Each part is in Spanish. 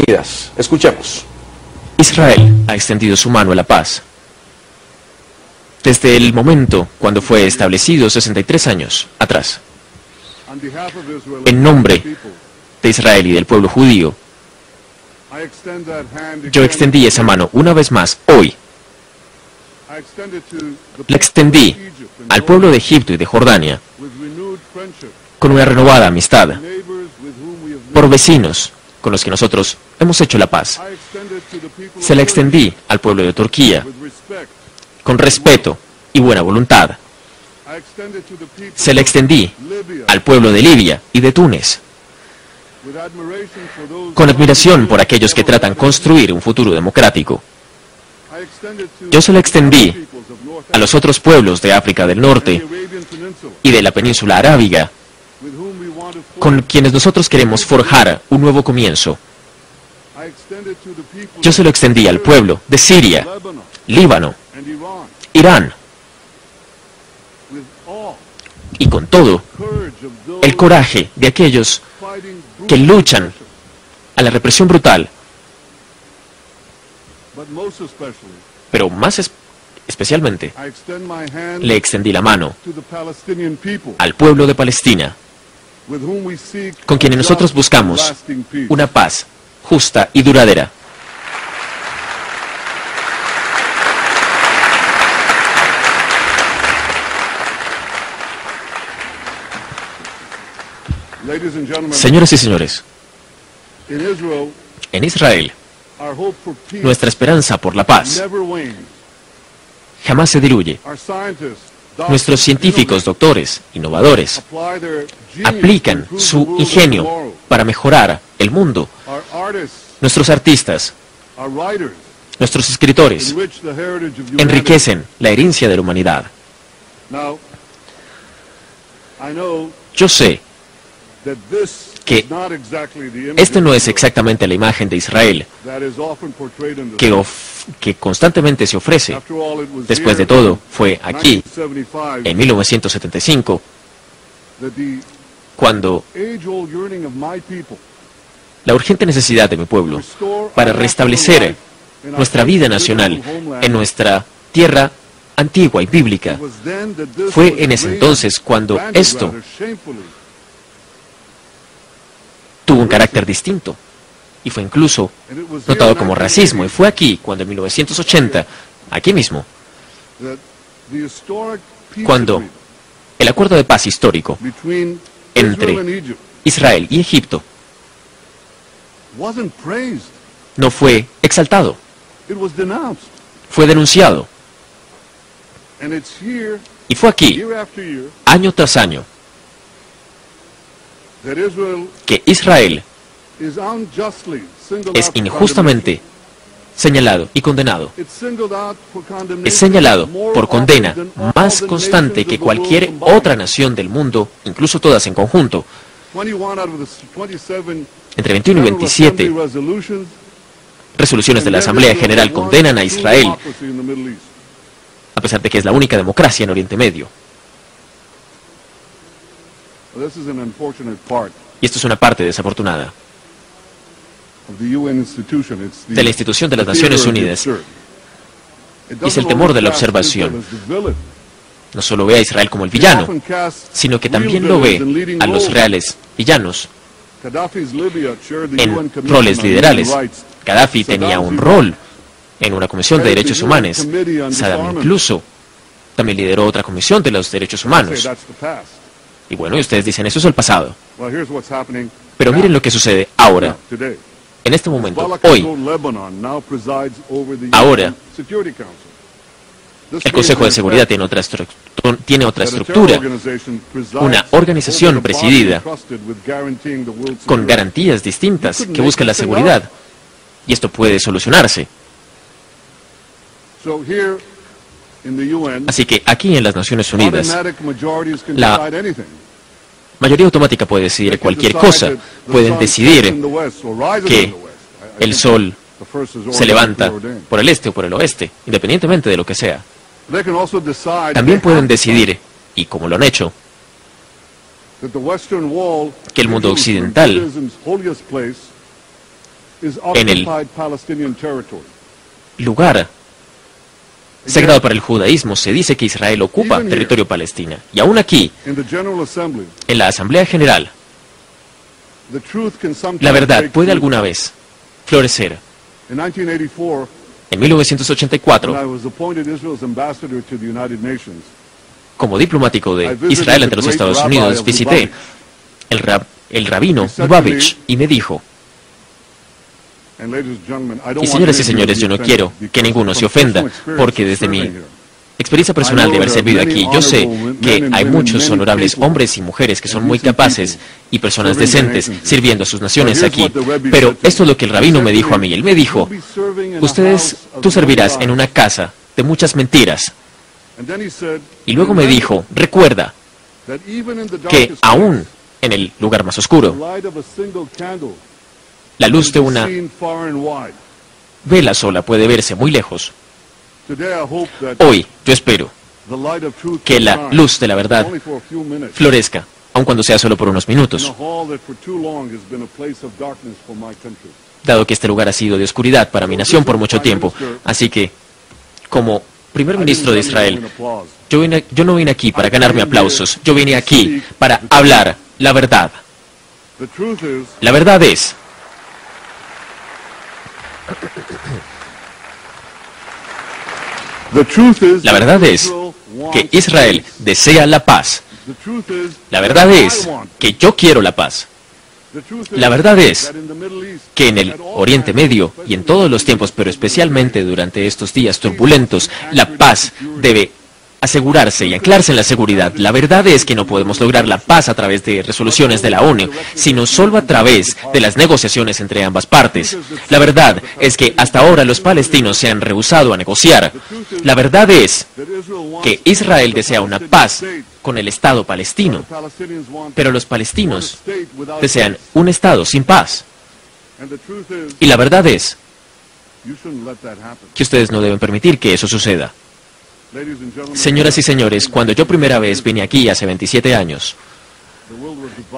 Unidas. Escuchemos. Israel ha extendido su mano a la paz. Desde el momento cuando fue establecido 63 años atrás. En nombre de Israel y del pueblo judío, yo extendí esa mano una vez más hoy. La extendí al pueblo de Egipto y de Jordania con una renovada amistad, por vecinos con los que nosotros hemos hecho la paz. Se la extendí al pueblo de Turquía con respeto y buena voluntad. Se la extendí al pueblo de Libia y de Túnez con admiración por aquellos que tratan de construir un futuro democrático. Yo se la extendí a los otros pueblos de África del Norte y de la península arábiga, con quienes nosotros queremos forjar un nuevo comienzo. Yo se lo extendí al pueblo de Siria, Líbano, Irán, y con todo el coraje de aquellos que luchan a la represión brutal, pero más especialmente le extendí la mano al pueblo de Palestina, con quienes nosotros buscamos una paz justa y duradera. Señoras y señores, en Israel, nuestra esperanza por la paz jamás se diluye. Nuestros científicos, doctores, innovadores, aplican su ingenio para mejorar el mundo. Nuestros artistas, nuestros escritores, enriquecen la herencia de la humanidad. Yo sé que este no es exactamente la imagen de Israel que constantemente se ofrece. Después de todo, fue aquí, en 1975, cuando la urgente necesidad de mi pueblo para restablecer nuestra vida nacional en nuestra tierra antigua y bíblica, fue en ese entonces cuando esto tuvo un carácter distinto y fue incluso notado como racismo. Y fue aquí cuando en 1980, aquí mismo, cuando el acuerdo de paz histórico entre Israel y Egipto no fue exaltado, fue denunciado. Y fue aquí, año tras año, que Israel es injustamente señalado y condenado. Es señalado por condena más constante que cualquier otra nación del mundo, incluso todas en conjunto. Entre 21 y 27 resoluciones de la Asamblea General condenan a Israel, a pesar de que es la única democracia en Oriente Medio. Y esto es una parte desafortunada de la institución de las Naciones Unidas. Es el temor de la observación. No solo ve a Israel como el villano, sino que también lo ve a los reales villanos en roles liderales. Gaddafi tenía un rol en una comisión de derechos humanos. Saddam incluso también lideró otra comisión de los derechos humanos. Y bueno, y ustedes dicen, eso es el pasado. Pero miren lo que sucede ahora, en este momento, hoy. Ahora, el Consejo de Seguridad tiene otra estructura, una organización presidida con garantías distintas que buscan la seguridad. Y esto puede solucionarse. Así que aquí en las Naciones Unidas, la mayoría automática puede decidir cualquier cosa. Pueden decidir que el sol se levanta por el este o por el oeste, independientemente de lo que sea. También pueden decidir, y como lo han hecho, que el mundo occidental en el lugar sagrado para el judaísmo, se dice que Israel ocupa territorio palestino. Y aún aquí, en la Asamblea General, la verdad puede alguna vez florecer. En 1984, como diplomático de Israel ante los Estados Unidos, visité el rabino Lubavitch y me dijo: y señoras y señores, yo no quiero que ninguno se ofenda, porque desde mi experiencia personal de haber servido aquí, yo sé que hay muchos honorables hombres y mujeres que son muy capaces y personas decentes sirviendo a sus naciones aquí. Pero esto es lo que el rabino me dijo a mí. Él me dijo: tú servirás en una casa de muchas mentiras. Y luego me dijo: recuerda que aún en el lugar más oscuro, la luz de una vela sola puede verse muy lejos. Hoy yo espero que la luz de la verdad florezca, aun cuando sea solo por unos minutos, dado que este lugar ha sido de oscuridad para mi nación por mucho tiempo. Así que, como primer ministro de Israel, yo no vine aquí para ganarme aplausos, yo vine aquí para hablar la verdad. La verdad es que Israel desea la paz. La verdad es que yo quiero la paz. La verdad es que en el Oriente Medio y en todos los tiempos, pero especialmente durante estos días turbulentos, la paz debe asegurarse y anclarse en la seguridad. La verdad es que no podemos lograr la paz a través de resoluciones de la ONU, sino solo a través de las negociaciones entre ambas partes. La verdad es que hasta ahora los palestinos se han rehusado a negociar. La verdad es que Israel desea una paz con el Estado palestino, pero los palestinos desean un Estado sin paz. Y la verdad es que ustedes no deben permitir que eso suceda. Señoras y señores, cuando yo primera vez vine aquí hace 27 años,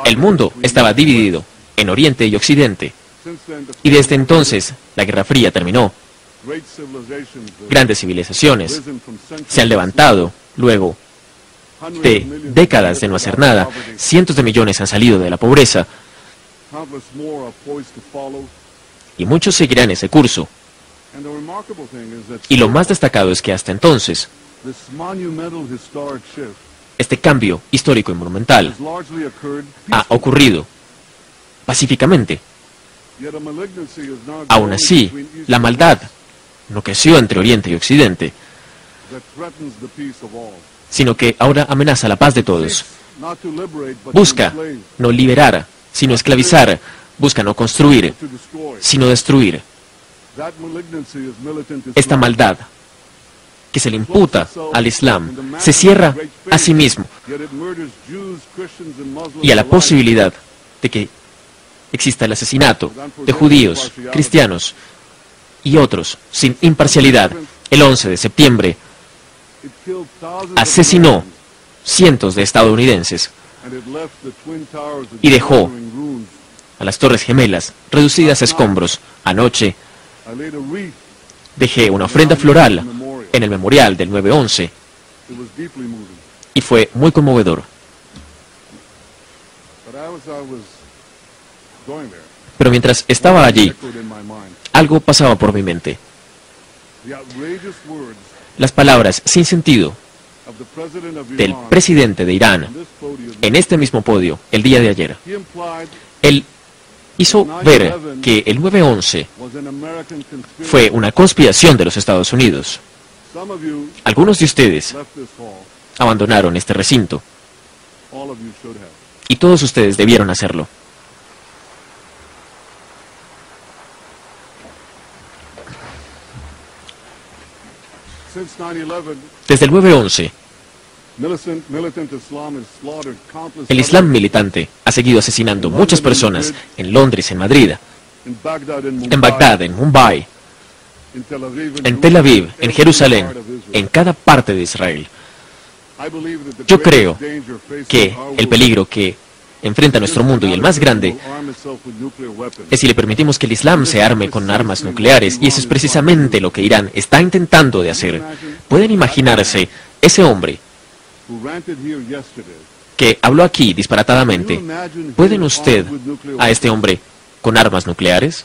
el mundo estaba dividido en Oriente y Occidente. Y desde entonces, la Guerra Fría terminó. Grandes civilizaciones se han levantado luego de décadas de no hacer nada. Cientos de millones han salido de la pobreza. Y muchos seguirán ese curso. Y lo más destacado es que hasta entonces, este cambio histórico y monumental ha ocurrido pacíficamente. Aún así, la maldad no creció entre Oriente y Occidente, sino que ahora amenaza la paz de todos. Busca no liberar, sino esclavizar. Busca no construir, sino destruir. Esta maldad que se le imputa al Islam se cierra a sí mismo y a la posibilidad de que exista el asesinato de judíos, cristianos y otros sin imparcialidad. El 11 de septiembre asesinó cientos de estadounidenses y dejó a las Torres Gemelas reducidas a escombros. Anoche dejé una ofrenda floral en el memorial del 9/11 y fue muy conmovedor. Pero mientras estaba allí, algo pasaba por mi mente. Las palabras sin sentido del presidente de Irán en este mismo podio el día de ayer. Él hizo ver que el 9/11 fue una conspiración de los Estados Unidos. Algunos de ustedes abandonaron este recinto y todos ustedes debieron hacerlo. Desde el 9/11, el Islam militante ha seguido asesinando muchas personas en Londres, en Madrid, en Bagdad, en Mumbai, en Tel Aviv, en Jerusalén, en cada parte de Israel. Yo creo que el peligro que enfrenta a nuestro mundo y el más grande es si le permitimos que el Islam se arme con armas nucleares, y eso es precisamente lo que Irán está intentando de hacer. ¿Pueden imaginarse ese hombre que habló aquí disparatadamente? ¿Pueden usted a este hombre con armas nucleares?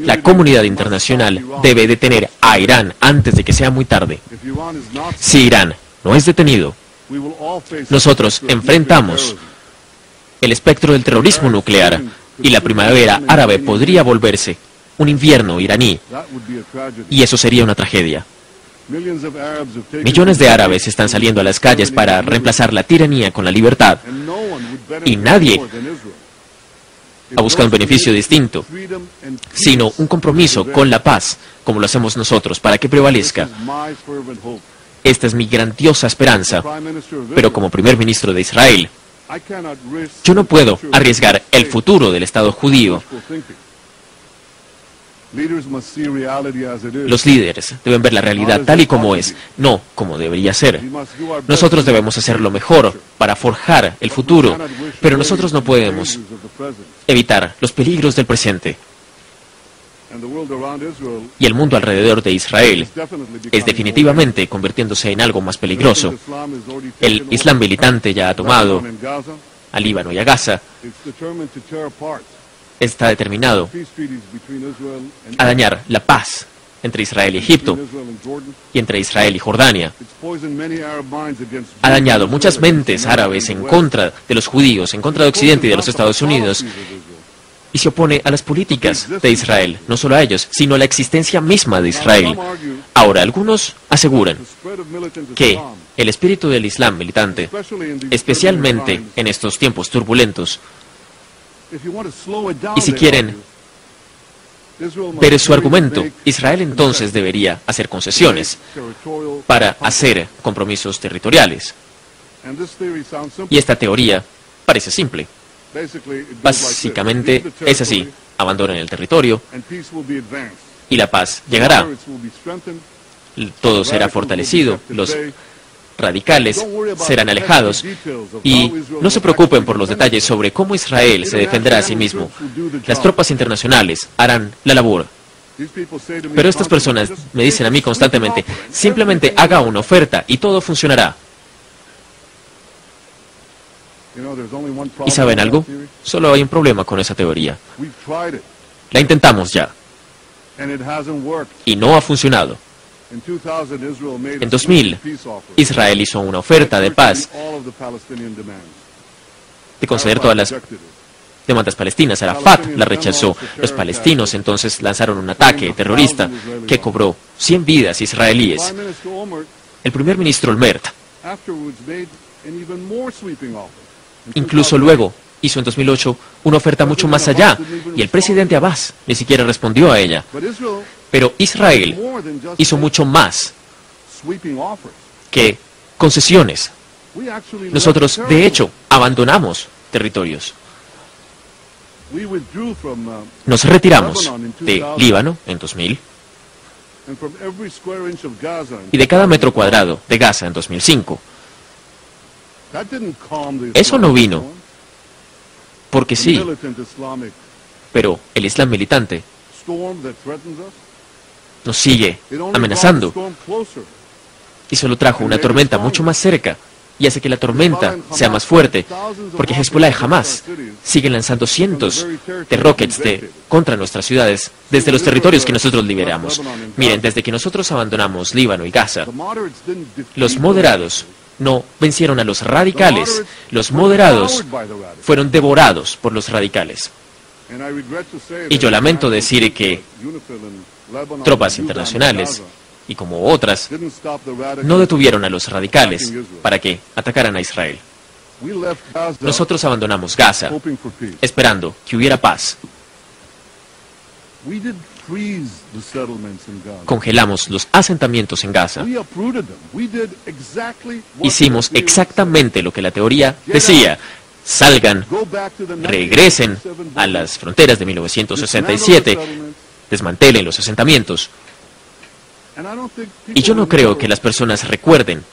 La comunidad internacional debe detener a Irán antes de que sea muy tarde. Si Irán no es detenido, nosotros enfrentamos el espectro del terrorismo nuclear, y la primavera árabe podría volverse un invierno iraní, y eso sería una tragedia. Millones de árabes están saliendo a las calles para reemplazar la tiranía con la libertad, y nadie ha buscado un beneficio distinto, sino un compromiso con la paz, como lo hacemos nosotros, para que prevalezca. Esta es mi grandiosa esperanza, pero como primer ministro de Israel, yo no puedo arriesgar el futuro del Estado judío. Los líderes deben ver la realidad tal y como es, no como debería ser. Nosotros debemos hacer lo mejor para forjar el futuro, pero nosotros no podemos evitar los peligros del presente. Y el mundo alrededor de Israel es definitivamente convirtiéndose en algo más peligroso. El Islam militante ya ha tomado a Líbano y a Gaza. Está determinado a dañar la paz entre Israel y Egipto, y entre Israel y Jordania. Ha dañado muchas mentes árabes en contra de los judíos, en contra de Occidente y de los Estados Unidos, y se opone a las políticas de Israel, no solo a ellos, sino a la existencia misma de Israel. Ahora, algunos aseguran que el espíritu del Islam militante, especialmente en estos tiempos turbulentos, y si quieren ver su argumento, Israel entonces debería hacer concesiones para hacer compromisos territoriales. Y esta teoría parece simple. Básicamente es así: abandonen el territorio y la paz llegará. Todo será fortalecido, los radicales serán alejados, y no se preocupen por los detalles sobre cómo Israel se defenderá a sí mismo. Las tropas internacionales harán la labor. Pero estas personas me dicen a mí constantemente: simplemente haga una oferta y todo funcionará. ¿Y saben algo? Solo hay un problema con esa teoría. La intentamos ya, y no ha funcionado. En 2000, Israel hizo una oferta de paz de conceder todas las demandas palestinas. Arafat la rechazó. Los palestinos entonces lanzaron un ataque terrorista que cobró 100 vidas israelíes. El primer ministro Olmert incluso luego hizo en 2008 una oferta mucho más allá, y el presidente Abbas ni siquiera respondió a ella. Pero Israel hizo mucho más que concesiones. Nosotros, de hecho, abandonamos territorios. Nos retiramos de Líbano en 2000 y de cada metro cuadrado de Gaza en 2005. Eso no vino porque sí, pero el Islam militante nos sigue amenazando, y solo trajo una tormenta mucho más cerca, y hace que la tormenta sea más fuerte, porque Hezbollah y Hamas siguen lanzando cientos de rockets contra nuestras ciudades desde los territorios que nosotros liberamos. Miren, desde que nosotros abandonamos Líbano y Gaza, los moderados no vencieron a los radicales. Los moderados fueron devorados por los radicales. Y yo lamento decir que tropas internacionales, y como otras, no detuvieron a los radicales para que atacaran a Israel. Nosotros abandonamos Gaza esperando que hubiera paz. Congelamos los asentamientos en Gaza. Hicimos exactamente lo que la teoría decía: salgan, regresen a las fronteras de 1967, desmantelen los asentamientos. Y yo no creo que las personas recuerden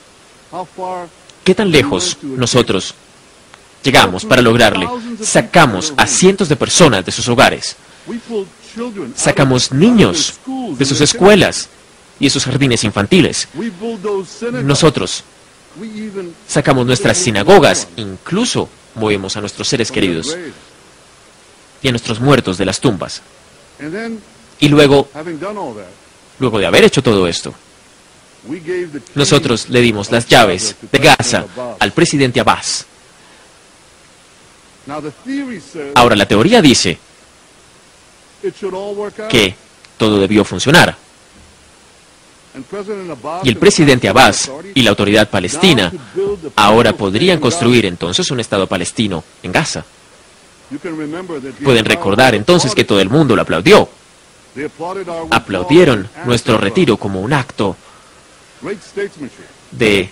qué tan lejos nosotros llegamos para lograrle. Sacamos a cientos de personas de sus hogares. Sacamos niños de sus escuelas y de sus jardines infantiles. Nosotros sacamos nuestras sinagogas, incluso movemos a nuestros seres queridos y a nuestros muertos de las tumbas. Y luego de haber hecho todo esto, nosotros le dimos las llaves de Gaza al presidente Abbas. Ahora, la teoría dice que todo debió funcionar. Y el presidente Abbas y la autoridad palestina ahora podrían construir entonces un Estado palestino en Gaza. Pueden recordar entonces que todo el mundo lo aplaudió. Aplaudieron nuestro retiro como un acto de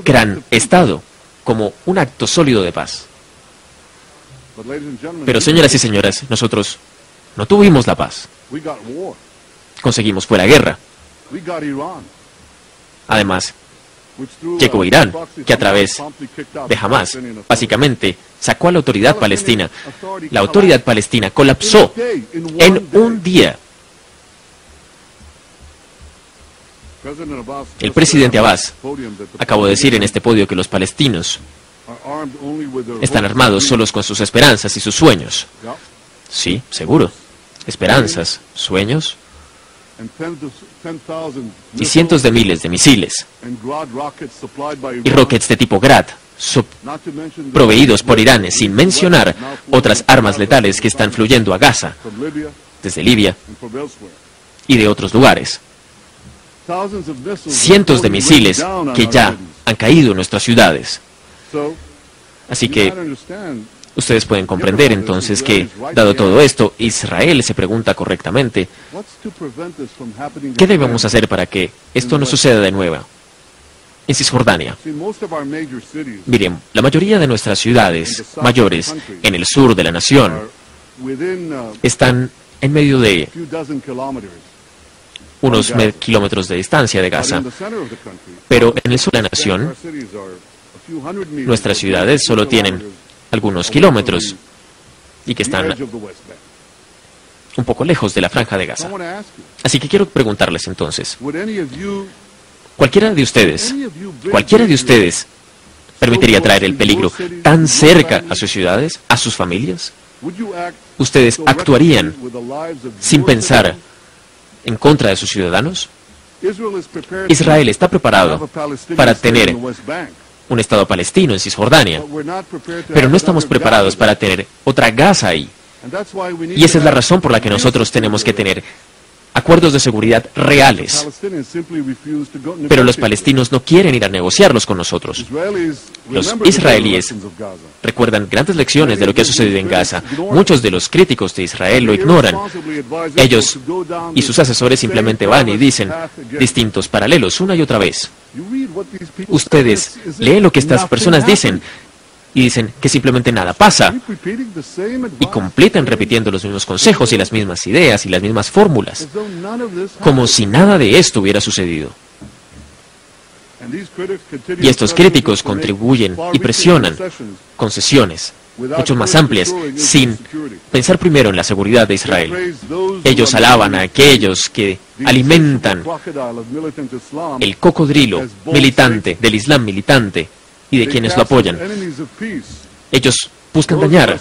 gran Estado, como un acto sólido de paz. Pero señoras y señores, nosotros no tuvimos la paz. Conseguimos fue la guerra. Además, llegó Irán, que a través de Hamas, básicamente, sacó a la autoridad palestina. La autoridad palestina colapsó en un día. El presidente Abbas acabó de decir en este podio que los palestinos están armados solos con sus esperanzas y sus sueños. Sí, seguro. Esperanzas, sueños y cientos de miles de misiles y rockets de tipo Grad, proveídos por Irán, sin mencionar otras armas letales que están fluyendo a Gaza, desde Libia y de otros lugares. Cientos de misiles que ya han caído en nuestras ciudades. Así que ustedes pueden comprender entonces que, dado todo esto, Israel se pregunta correctamente, ¿qué debemos hacer para que esto no suceda de nuevo en Cisjordania? Miren, la mayoría de nuestras ciudades mayores en el sur de la nación están en medio de unos kilómetros de distancia de Gaza, pero en el sur de la nación, nuestras ciudades solo tienen algunos kilómetros y que están un poco lejos de la franja de Gaza. Así que quiero preguntarles entonces, cualquiera de ustedes permitiría traer el peligro tan cerca a sus ciudades, a sus familias? ¿Ustedes actuarían sin pensar en contra de sus ciudadanos? Israel está preparado para tener un Estado palestino en Cisjordania, pero no estamos preparados para tener otra Gaza ahí. Y esa es la razón por la que nosotros tenemos que tener acuerdos de seguridad reales. Pero los palestinos no quieren ir a negociarlos con nosotros. Los israelíes recuerdan grandes lecciones de lo que ha sucedido en Gaza. Muchos de los críticos de Israel lo ignoran. Ellos y sus asesores simplemente van y dicen distintos paralelos una y otra vez. Ustedes leen lo que estas personas dicen y dicen que simplemente nada pasa y completan repitiendo los mismos consejos y las mismas ideas y las mismas fórmulas, como si nada de esto hubiera sucedido. Y estos críticos contribuyen y presionan concesiones mucho más amplias, sin pensar primero en la seguridad de Israel. Ellos alaban a aquellos que alimentan el cocodrilo militante, del Islam militante, y de quienes lo apoyan. Ellos buscan dañar,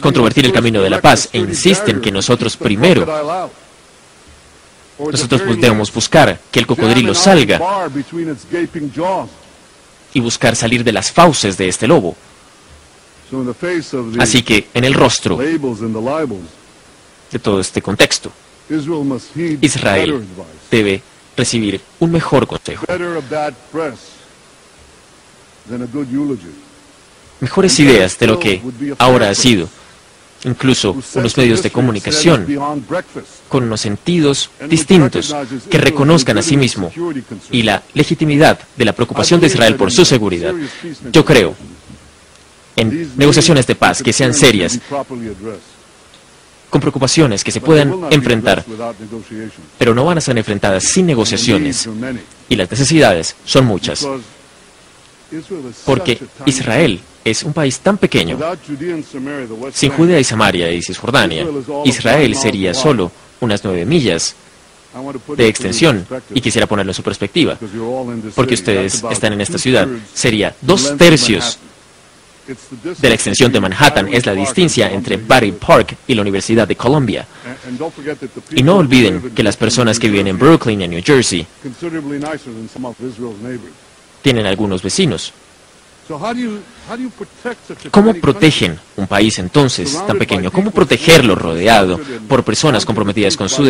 controvertir el camino de la paz, e insisten que nosotros debemos buscar que el cocodrilo salga y buscar salir de las fauces de este lobo. Así que, en el rostro de todo este contexto, Israel debe recibir un mejor consejo, mejores ideas de lo que ahora ha sido, incluso unos medios de comunicación con unos sentidos distintos que reconozcan a sí mismo y la legitimidad de la preocupación de Israel por su seguridad. Yo creo en negociaciones de paz que sean serias, con preocupaciones que se puedan enfrentar, pero no van a ser enfrentadas sin negociaciones, y las necesidades son muchas. porque Israel es un país tan pequeño. Sin Judea y Samaria y Cisjordania, Israel sería solo unas 9 millas de extensión, y quisiera ponerlo en su perspectiva, porque ustedes están en esta ciudad. Sería 2/3 de la extensión de Manhattan, es la distancia entre Battery Park y la Universidad de Columbia. Y no olviden que las personas que viven en Brooklyn y en New Jersey tienen algunos vecinos. ¿Cómo protegen un país entonces tan pequeño? ¿Cómo protegerlo rodeado por personas comprometidas con su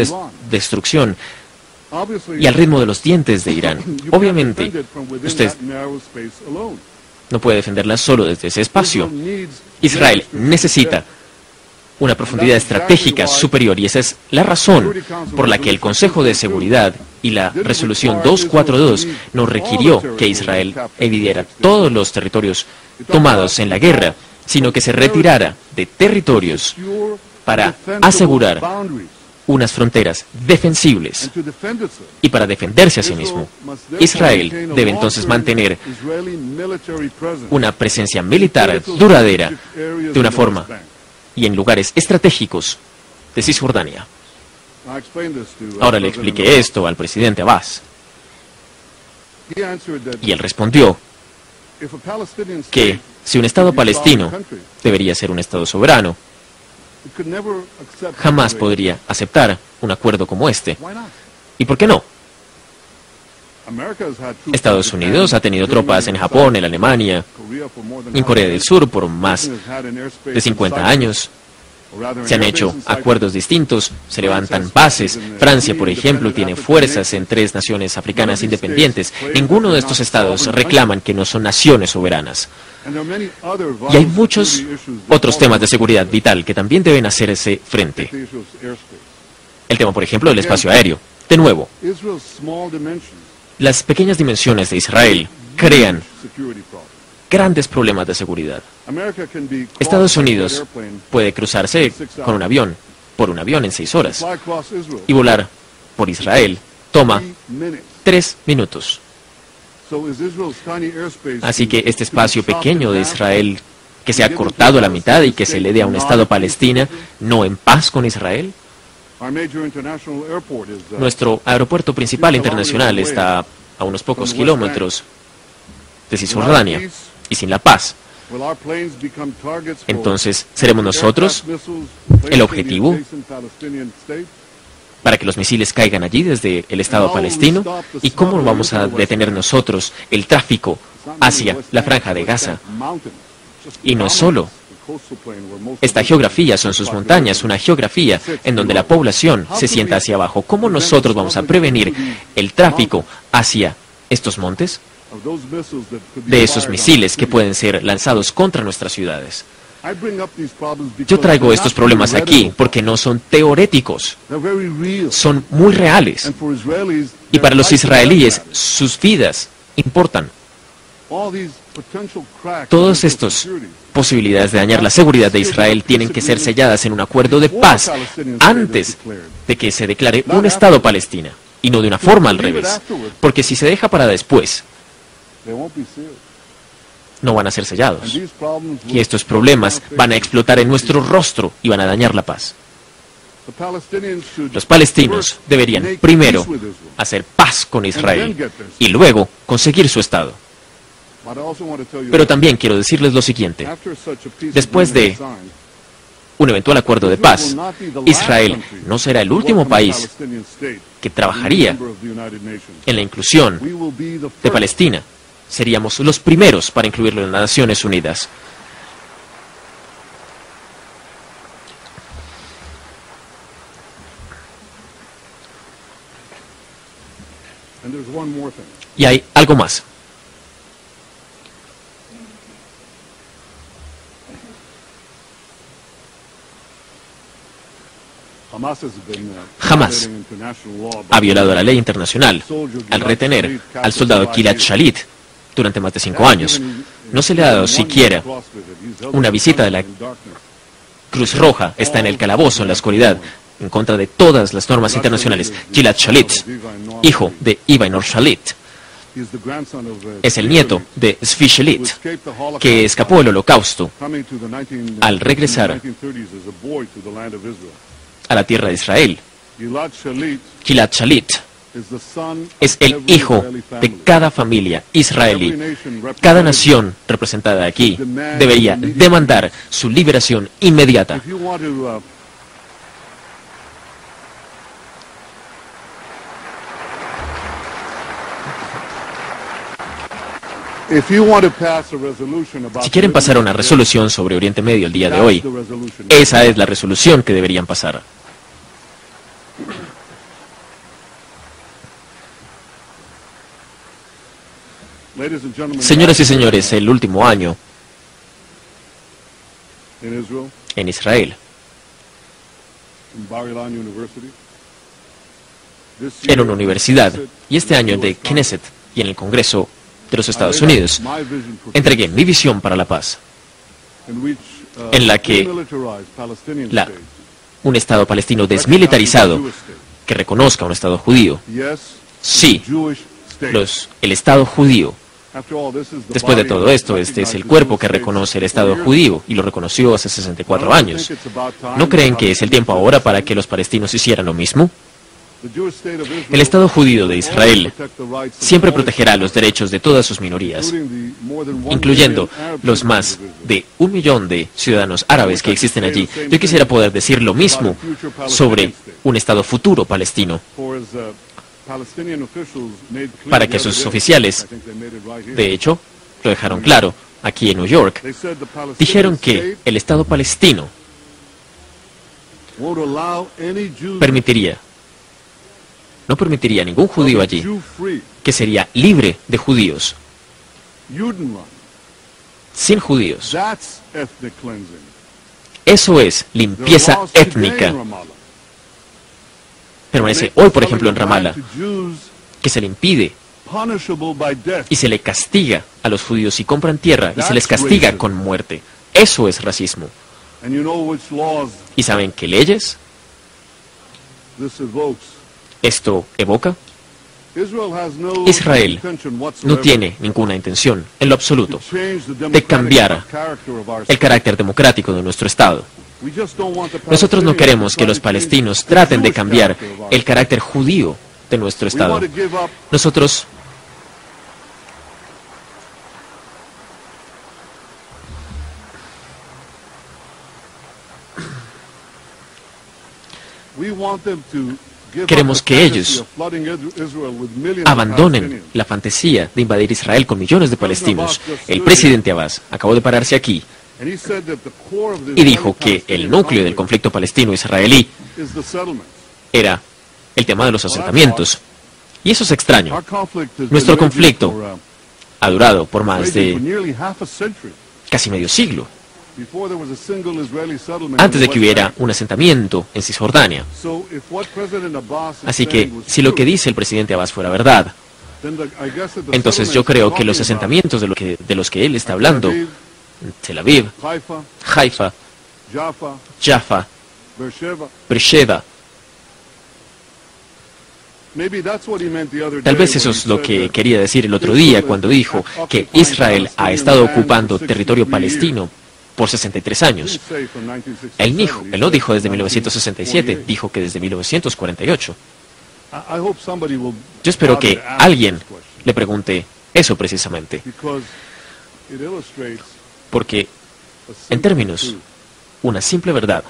destrucción y al ritmo de los dientes de Irán? Obviamente, usted no puede defenderla solo desde ese espacio. Israel necesita una profundidad estratégica superior, y esa es la razón por la que el Consejo de Seguridad y la Resolución 242 nos requirió que Israel dividiera todos los territorios tomados en la guerra, sino que se retirara de territorios para asegurar unas fronteras defensibles y para defenderse a sí mismo. Israel debe entonces mantener una presencia militar duradera de una forma y en lugares estratégicos de Cisjordania. Ahora le expliqué esto al presidente Abbas, y él respondió que si un Estado palestino debería ser un Estado soberano, jamás podría aceptar un acuerdo como este. ¿Y por qué no? Estados Unidos ha tenido tropas en Japón, en Alemania, en Corea del Sur por más de 50 años. Se han hecho acuerdos distintos, se levantan bases. Francia, por ejemplo, tiene fuerzas en 3 naciones africanas independientes. Ninguno de estos estados reclaman que no son naciones soberanas. Y hay muchos otros temas de seguridad vital que también deben hacerse frente. El tema, por ejemplo, del espacio aéreo. De nuevo, las pequeñas dimensiones de Israel crean grandes problemas de seguridad. Estados Unidos puede cruzarse con un avión, por un avión en 6 horas, y volar por Israel toma 3 minutos. Así que este espacio pequeño de Israel, que se ha cortado a la mitad y que se le dé a un Estado Palestina, no en paz con Israel. Nuestro aeropuerto principal internacional está a unos pocos kilómetros de Cisjordania, y sin la paz, entonces seremos nosotros el objetivo para que los misiles caigan allí desde el Estado palestino. ¿Y cómo vamos a detener nosotros el tráfico hacia la Franja de Gaza? Y no es solo esta geografía, son sus montañas, una geografía en donde la población se sienta hacia abajo. ¿Cómo nosotros vamos a prevenir el tráfico hacia estos montes de esos misiles que pueden ser lanzados contra nuestras ciudades? Yo traigo estos problemas aquí porque no son teoréticos, son muy reales. Y para los israelíes, sus vidas importan. Todas estas posibilidades de dañar la seguridad de Israel tienen que ser selladas en un acuerdo de paz antes de que se declare un Estado Palestina, y no de una forma al revés. Porque si se deja para después, no van a ser sellados. Y estos problemas van a explotar en nuestro rostro y van a dañar la paz. Los palestinos deberían primero hacer paz con Israel y luego conseguir su Estado. Pero también quiero decirles lo siguiente. Después de un eventual acuerdo de paz, Israel no será el último país que trabajaría en la inclusión de Palestina. Seríamos los primeros para incluirlo en las Naciones Unidas. Y hay algo más. Jamás ha violado la ley internacional al retener al soldado Gilad Shalit durante más de 5 años. No se le ha dado siquiera una visita de la Cruz Roja. Está en el calabozo, en la oscuridad, en contra de todas las normas internacionales. Gilad Shalit, hijo de Ivanor Shalit. es el nieto de Zvi Shalit, que escapó del Holocausto al regresar a la tierra de Israel. Gilad Shalit es el hijo de cada familia israelí. Cada nación representada aquí debería demandar su liberación inmediata. Si quieren pasar una resolución sobre Oriente Medio el día de hoy, esa es la resolución que deberían pasar. Señoras y señores, el último año en Israel, en una universidad, y este año de Knesset y en el Congreso de los Estados Unidos, entregué mi visión para la paz, en la que un Estado palestino desmilitarizado que reconozca un Estado judío. Sí, el Estado judío. Después de todo esto, este es el cuerpo que reconoce el Estado judío y lo reconoció hace 64 años. ¿No creen que es el tiempo ahora para que los palestinos hicieran lo mismo? El Estado judío de Israel siempre protegerá los derechos de todas sus minorías, incluyendo los más de 1 millón de ciudadanos árabes que existen allí. Yo quisiera poder decir lo mismo sobre un Estado futuro palestino, para que sus oficiales, de hecho, lo dejaron claro aquí en New York. Dijeron que el Estado palestino no permitiría a ningún judío allí, que sería libre de judíos, sin judíos. Eso es limpieza étnica. Permanece hoy, por ejemplo, en Ramallah, que se le impide y se le castiga a los judíos si compran tierra y se les castiga con muerte. Eso es racismo. ¿Y saben qué leyes esto evoca? Israel no tiene ninguna intención, en lo absoluto, de cambiar el carácter democrático de nuestro Estado. Nosotros no queremos que los palestinos traten de cambiar el carácter judío de nuestro Estado. Nosotros queremos que ellos abandonen la fantasía de invadir Israel con millones de palestinos. El presidente Abbas acabó de pararse aquí y dijo que el núcleo del conflicto palestino-israelí era el tema de los asentamientos. Y eso es extraño. Nuestro conflicto ha durado por más de casi medio siglo, antes de que hubiera un asentamiento en Cisjordania. Así que, si lo que dice el presidente Abbas fuera verdad, entonces yo creo que los asentamientos de los que él está hablando, Tel Aviv, Haifa, Jaffa, Beersheba, tal vez eso es lo que quería decir el otro día cuando dijo que Israel ha estado ocupando territorio palestino por 63 años. Él no dijo desde 1967, dijo que desde 1948. Yo espero que alguien le pregunte eso precisamente, porque en términos, una simple verdad,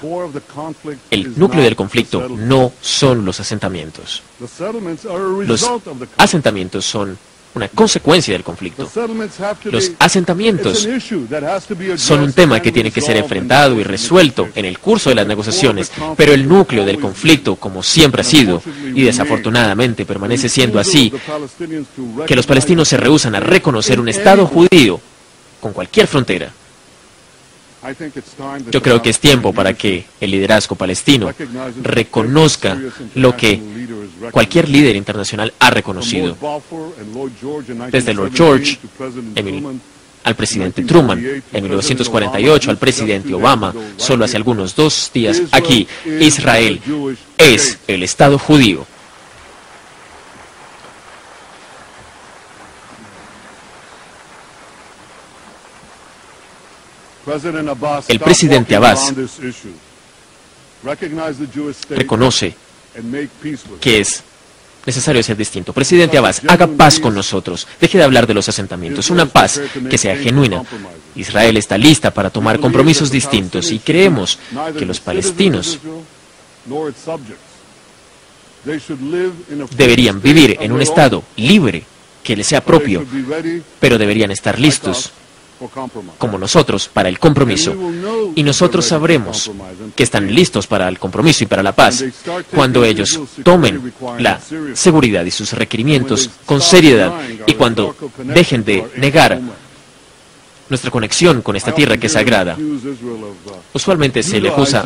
el núcleo del conflicto no son los asentamientos. Los asentamientos son una consecuencia del conflicto. Los asentamientos son un tema que tiene que ser enfrentado y resuelto en el curso de las negociaciones, pero el núcleo del conflicto, como siempre ha sido, y desafortunadamente permanece siendo así, que los palestinos se rehúsan a reconocer un Estado judío con cualquier frontera. Yo creo que es tiempo para que el liderazgo palestino reconozca lo que cualquier líder internacional ha reconocido, desde Lord George al presidente Truman, en 1948 al presidente Obama, solo hace algunos 2 días aquí. Israel es el Estado judío. El presidente Abbas reconoce que es necesario ser distinto. Presidente Abbas, haga paz con nosotros. Deje de hablar de los asentamientos. Una paz que sea genuina. Israel está lista para tomar compromisos distintos y creemos que los palestinos deberían vivir en un estado libre que les sea propio, pero deberían estar listos, como nosotros, para el compromiso. Y nosotros sabremos que están listos para el compromiso y para la paz cuando ellos tomen la seguridad y sus requerimientos con seriedad y cuando dejen de negar nuestra conexión con esta tierra que es sagrada. Usualmente se le acusa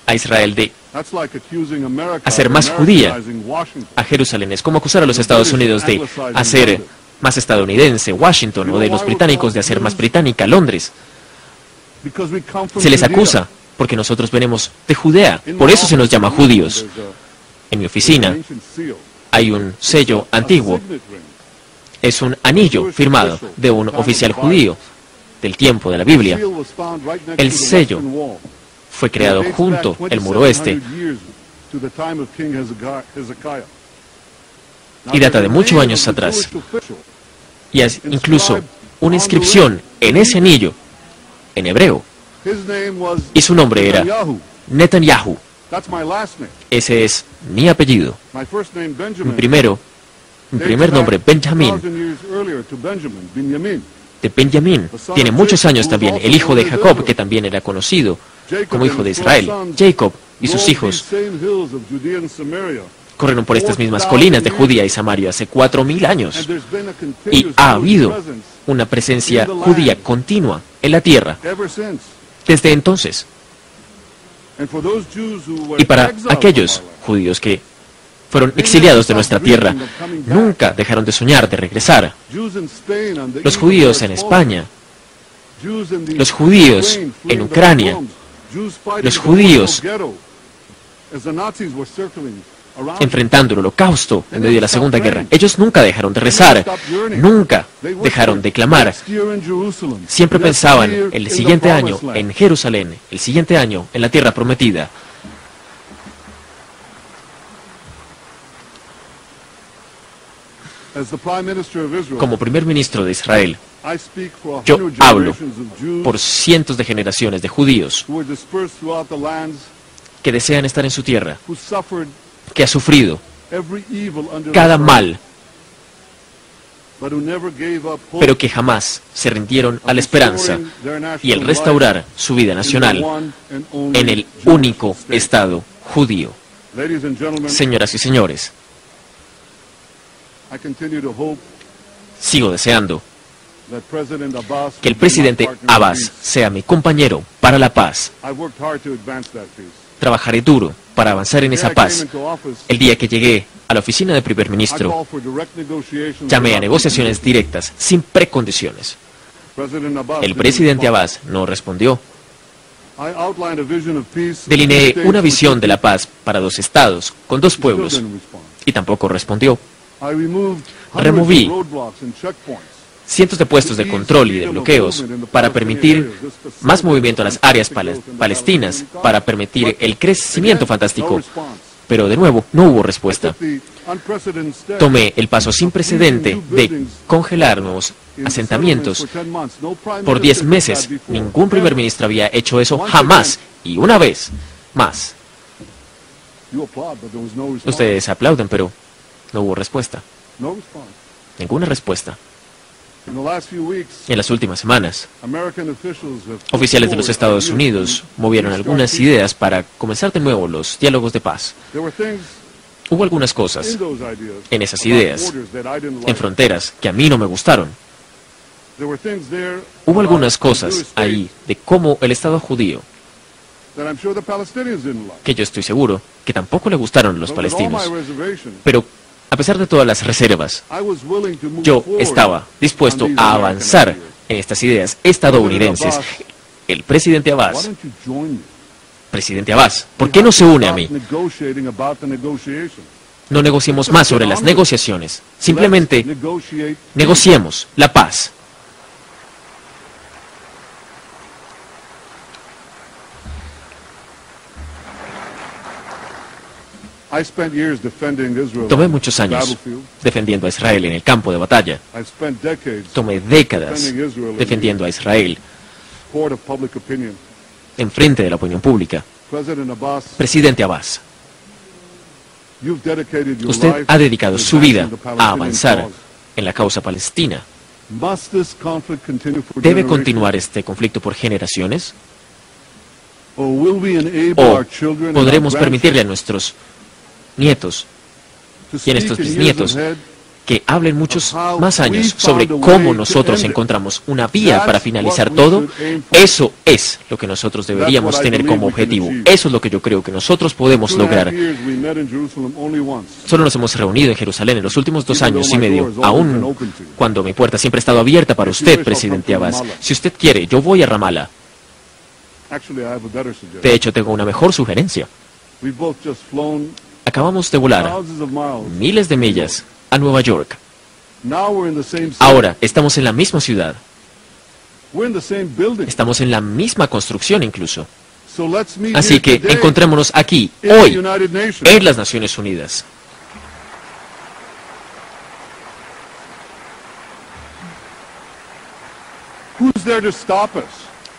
a Israel de hacer más judía a Jerusalén. Es como acusar a los Estados Unidos de hacer más estadounidense Washington, o de los británicos de hacer más británica Londres. Se les acusa porque nosotros venimos de Judea, por eso se nos llama judíos. En mi oficina hay un sello antiguo, es un anillo firmado de un oficial judío del tiempo de la Biblia. El sello fue creado junto al muro este y data de muchos años atrás. Y hay incluso una inscripción en ese anillo, en hebreo, y su nombre era Netanyahu. Ese es mi apellido. Mi primer nombre, Benjamín, de Benjamín. Tiene muchos años también el hijo de Jacob, que también era conocido como hijo de Israel. Jacob y sus hijos corrieron por estas mismas colinas de Judea y Samaria hace 4000 años. Y ha habido una presencia judía continua en la tierra desde entonces. Y para aquellos judíos que fueron exiliados de nuestra tierra, nunca dejaron de soñar de regresar. Los judíos en España, los judíos en Ucrania, los judíos enfrentando el holocausto en medio de la Segunda Guerra. Ellos nunca dejaron de rezar, nunca dejaron de clamar. Siempre pensaban el siguiente año en Jerusalén, el siguiente año en la tierra prometida. Como primer ministro de Israel, yo hablo por cientos de generaciones de judíos que desean estar en su tierra, que ha sufrido cada mal, pero que jamás se rindieron a la esperanza y el restaurar su vida nacional en el único Estado judío. Señoras y señores, sigo deseando que el presidente Abbas sea mi compañero para la paz. Trabajaré duro para avanzar en esa paz. El día que llegué a la oficina del primer ministro, llamé a negociaciones directas, sin precondiciones. El presidente Abbas no respondió. Delineé una visión de la paz para 2 estados, con 2 pueblos, y tampoco respondió. Removí cientos de puestos de control y de bloqueos para permitir más movimiento a las áreas palestinas, para permitir el crecimiento fantástico. Pero de nuevo, no hubo respuesta. Tomé el paso sin precedente de congelar nuevos asentamientos por 10 meses. Ningún primer ministro había hecho eso jamás, y una vez más. Ustedes aplauden, pero no hubo respuesta. Ninguna respuesta. En las últimas semanas, oficiales de los Estados Unidos movieron algunas ideas para comenzar de nuevo los diálogos de paz. Hubo algunas cosas en esas ideas, en fronteras, que a mí no me gustaron. Hubo algunas cosas ahí de cómo el Estado judío, que yo estoy seguro que tampoco le gustaron a los palestinos. Pero a pesar de todas las reservas, yo estaba dispuesto a avanzar en estas ideas estadounidenses. El presidente Abbas, ¿por qué no se une a mí? No negociemos más sobre las negociaciones. Simplemente negociemos la paz. Tomé muchos años defendiendo a Israel en el campo de batalla. Tomé décadas defendiendo a Israel en frente de la opinión pública. Presidente Abbas, usted ha dedicado su vida a avanzar en la causa palestina. ¿Debe continuar este conflicto por generaciones? ¿O podremos permitirle a nuestros nietos y a nuestros bisnietos que hablen muchos más años sobre cómo nosotros encontramos una vía para finalizar todo? Eso es lo que nosotros deberíamos tener como objetivo. Eso es lo que yo creo que nosotros podemos lograr. Solo nos hemos reunido en Jerusalén en los últimos 2 años y medio, aún cuando mi puerta siempre ha estado abierta para usted, presidente Abbas. Si usted quiere, yo voy a Ramallah. De hecho, tengo una mejor sugerencia. Acabamos de volar miles de millas a Nueva York. Ahora estamos en la misma ciudad. Estamos en la misma construcción incluso. Así que encontrémonos aquí, hoy, en las Naciones Unidas.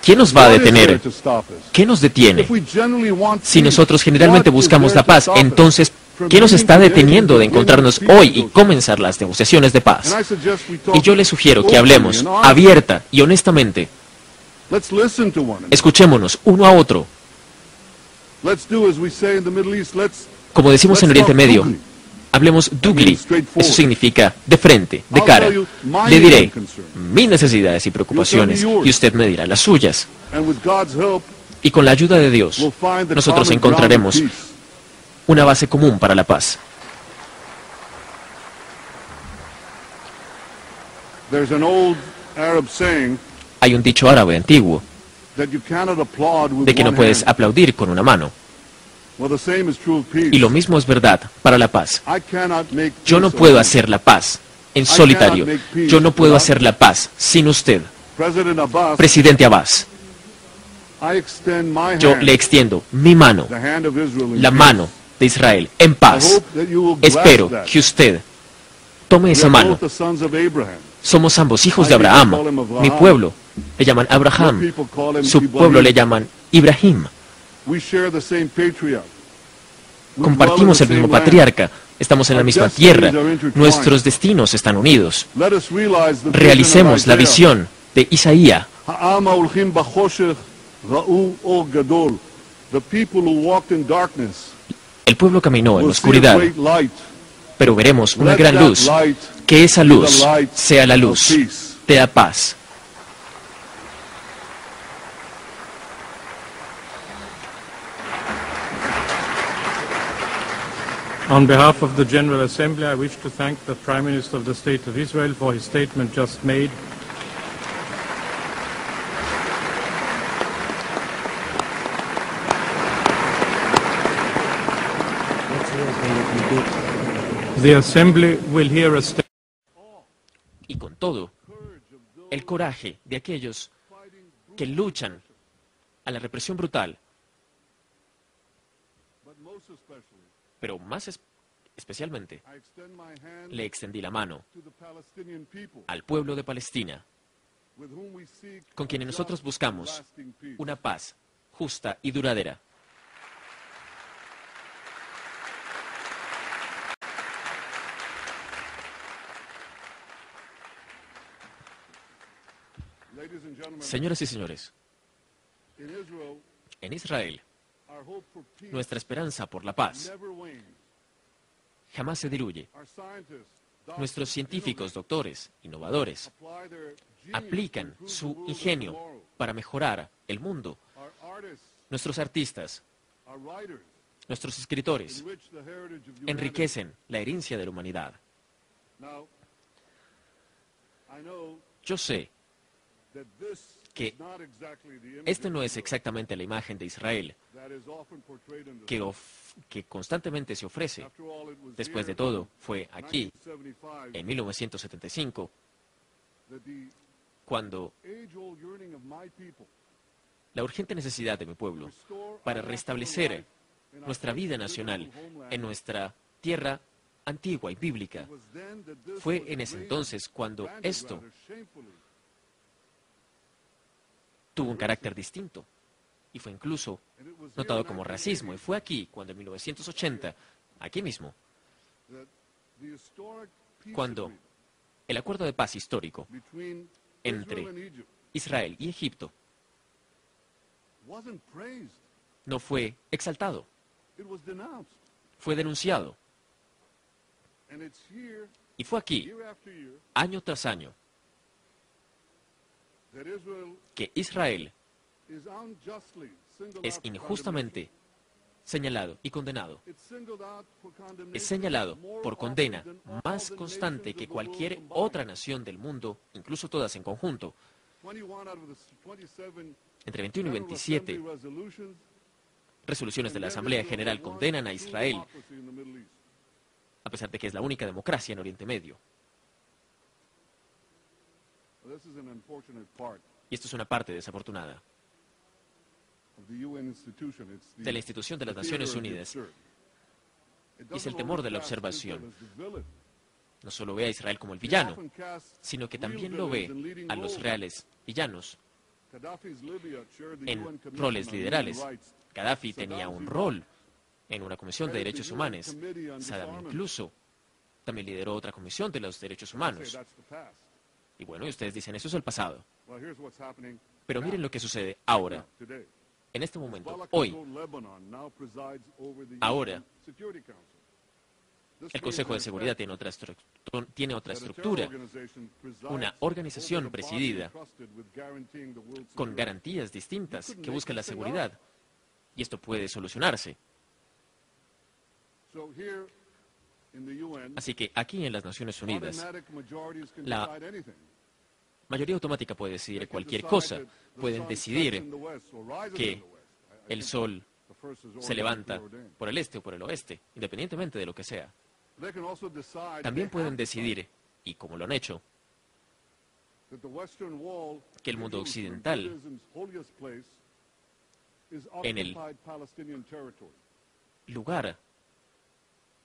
¿Quién nos va a detener? ¿Qué nos detiene? Si nosotros generalmente buscamos la paz, entonces, ¿qué nos está deteniendo de encontrarnos hoy y comenzar las negociaciones de paz? Y yo le sugiero que hablemos abierta y honestamente. Escuchémonos uno a otro. Como decimos en Oriente Medio, hablemos dugli. Eso significa de frente, de cara. Le diré mis necesidades y preocupaciones y usted me dirá las suyas. Y con la ayuda de Dios, nosotros encontraremos una base común para la paz. Hay un dicho árabe antiguo de que no puedes aplaudir con una mano. Y lo mismo es verdad para la paz. Yo no puedo hacer la paz en solitario. Yo no puedo hacer la paz sin usted. Presidente Abbas, yo le extiendo mi mano, la mano de Israel, en paz. Espero que usted tome esa mano. Somos ambos hijos de Abraham. Mi pueblo le llaman Abraham. Su pueblo le llaman Ibrahim. Compartimos el mismo patriarca. Estamos en la misma tierra. Nuestros destinos están unidos. Realicemos la visión de Isaías. El pueblo caminó en la oscuridad, pero veremos una gran luz. Que esa luz sea la luz de la paz. On behalf of the General Assembly, I wish to thank the Prime Minister of the State of Israel for his statement just made. The Assembly will hear a statement. Y con todo, el coraje de aquellos que luchan a la represión brutal, pero más especialmente, le extendí la mano al pueblo de Palestina, con quienes nosotros buscamos una paz justa y duradera. Señoras y señores, en Israel, nuestra esperanza por la paz jamás se diluye. Nuestros científicos, doctores, innovadores, aplican su ingenio para mejorar el mundo. Nuestros artistas, nuestros escritores, enriquecen la herencia de la humanidad. Yo sé que esta no es exactamente la imagen de Israel que constantemente se ofrece. Después de todo, fue aquí, en 1975, cuando la urgente necesidad de mi pueblo para restablecer nuestra vida nacional, en nuestra tierra antigua y bíblica. Fue en ese entonces cuando esto tuvo un carácter distinto y fue incluso notado como racismo. Y fue aquí cuando en 1980, aquí mismo, cuando el acuerdo de paz histórico entre Israel y Egipto no fue exaltado, fue denunciado. Y fue aquí, año tras año, que Israel es injustamente señalado y condenado. Es señalado por condena más constante que cualquier otra nación del mundo, incluso todas en conjunto. Entre 21 y 27 resoluciones de la Asamblea General condenan a Israel, a pesar de que es la única democracia en Oriente Medio. Y esto es una parte desafortunada de la institución de las Naciones Unidas. Y es el temor de la observación. No solo ve a Israel como el villano, sino que también lo ve a los reales villanos en roles liderales. Gaddafi tenía un rol en una comisión de derechos humanos. Saddam incluso también lideró otra comisión de los derechos humanos. Y bueno, y ustedes dicen, eso es el pasado. Pero miren lo que sucede ahora, en este momento, hoy. Ahora, el Consejo de Seguridad tiene otra estructura, una organización presidida con garantías distintas que buscan la seguridad. Y esto puede solucionarse. Así que aquí en las Naciones Unidas, la mayoría automática puede decidir cualquier cosa. Pueden decidir que el sol se levanta por el este o por el oeste, independientemente de lo que sea. También pueden decidir, y como lo han hecho, que el mundo occidental, en el lugar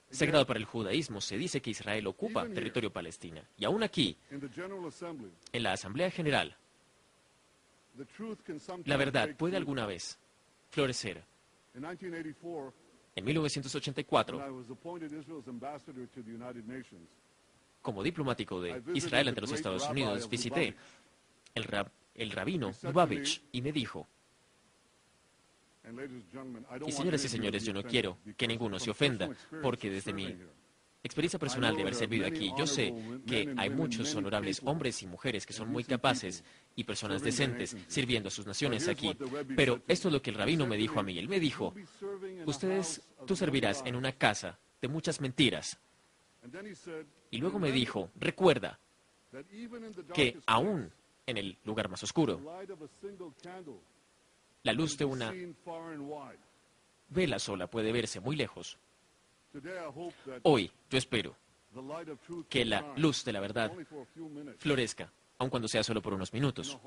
sagrado para el judaísmo, se dice que Israel ocupa territorio palestino. Y aún aquí, en la Asamblea General, la verdad puede alguna vez florecer. En 1984, como diplomático de Israel ante los Estados Unidos, visité el rabino Lubavitch y me dijo, y señoras y señores, yo no quiero que ninguno se ofenda, porque desde mi experiencia personal de haber servido aquí, yo sé que hay muchos honorables hombres y mujeres que son muy capaces y personas decentes sirviendo a sus naciones aquí. Pero esto es lo que el rabino me dijo a mí. Él me dijo, tú servirás en una casa de muchas mentiras. Y luego me dijo, recuerda que aún en el lugar más oscuro, la luz de una vela sola puede verse muy lejos. Hoy yo espero que la luz de la verdad florezca, aun cuando sea solo por unos minutos,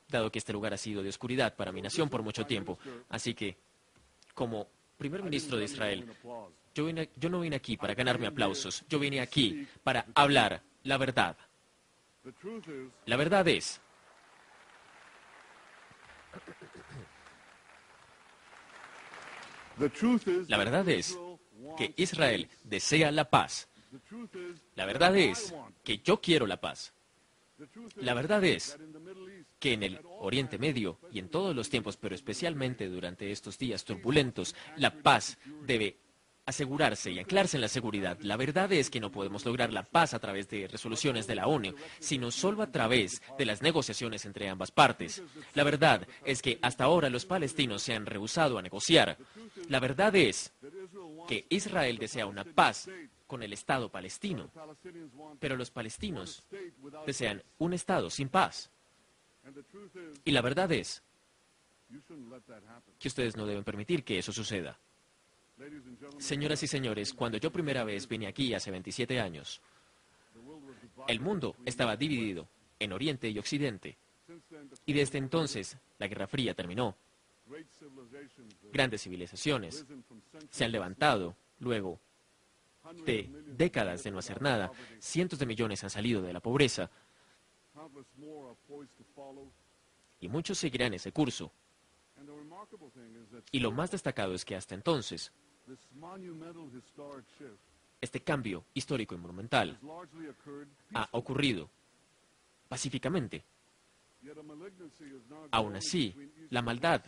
dado que este lugar ha sido de oscuridad para mi nación por mucho tiempo. Así que, como primer ministro de Israel, yo no vine aquí para ganarme aplausos, yo vine aquí para hablar la verdad. La verdad es que Israel desea la paz. La verdad es que yo quiero la paz. La verdad es que en el Oriente Medio y en todos los tiempos, pero especialmente durante estos días turbulentos, la paz debe asegurarse y anclarse en la seguridad. La verdad es que no podemos lograr la paz a través de resoluciones de la ONU, sino solo a través de las negociaciones entre ambas partes. La verdad es que hasta ahora los palestinos se han rehusado a negociar. La verdad es que Israel desea una paz con el Estado palestino, pero los palestinos desean un Estado sin paz. Y la verdad es que ustedes no deben permitir que eso suceda. Señoras y señores, cuando yo primera vez vine aquí hace 27 años, el mundo estaba dividido en Oriente y Occidente. Y desde entonces, la Guerra Fría terminó. Grandes civilizaciones se han levantado luego de décadas de no hacer nada. Cientos de millones han salido de la pobreza y muchos seguirán ese curso. Y lo más destacado es que hasta entonces, este cambio histórico y monumental ha ocurrido pacíficamente. Aún así, la maldad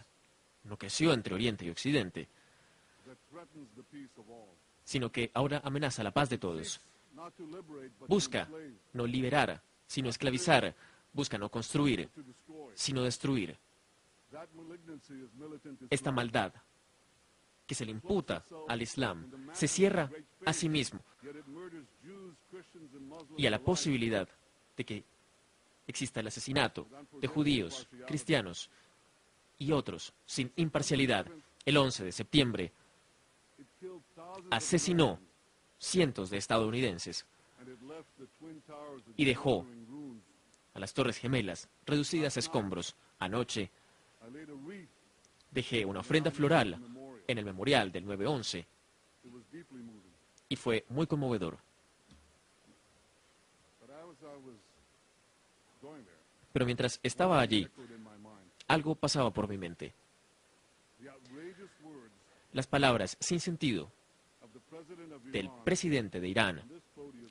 no creció entre Oriente y Occidente, sino que ahora amenaza la paz de todos. Busca no liberar, sino esclavizar. Busca no construir, sino destruir. Esta maldad que se le imputa al Islam se cierra a sí mismo y a la posibilidad de que exista el asesinato de judíos, cristianos y otros sin imparcialidad. El 11 de septiembre asesinó cientos de estadounidenses y dejó a las Torres Gemelas reducidas a escombros. Anoche dejé una ofrenda floral en el memorial del 9/11 y fue muy conmovedor. Pero mientras estaba allí, algo pasaba por mi mente. Las palabras sin sentido del presidente de Irán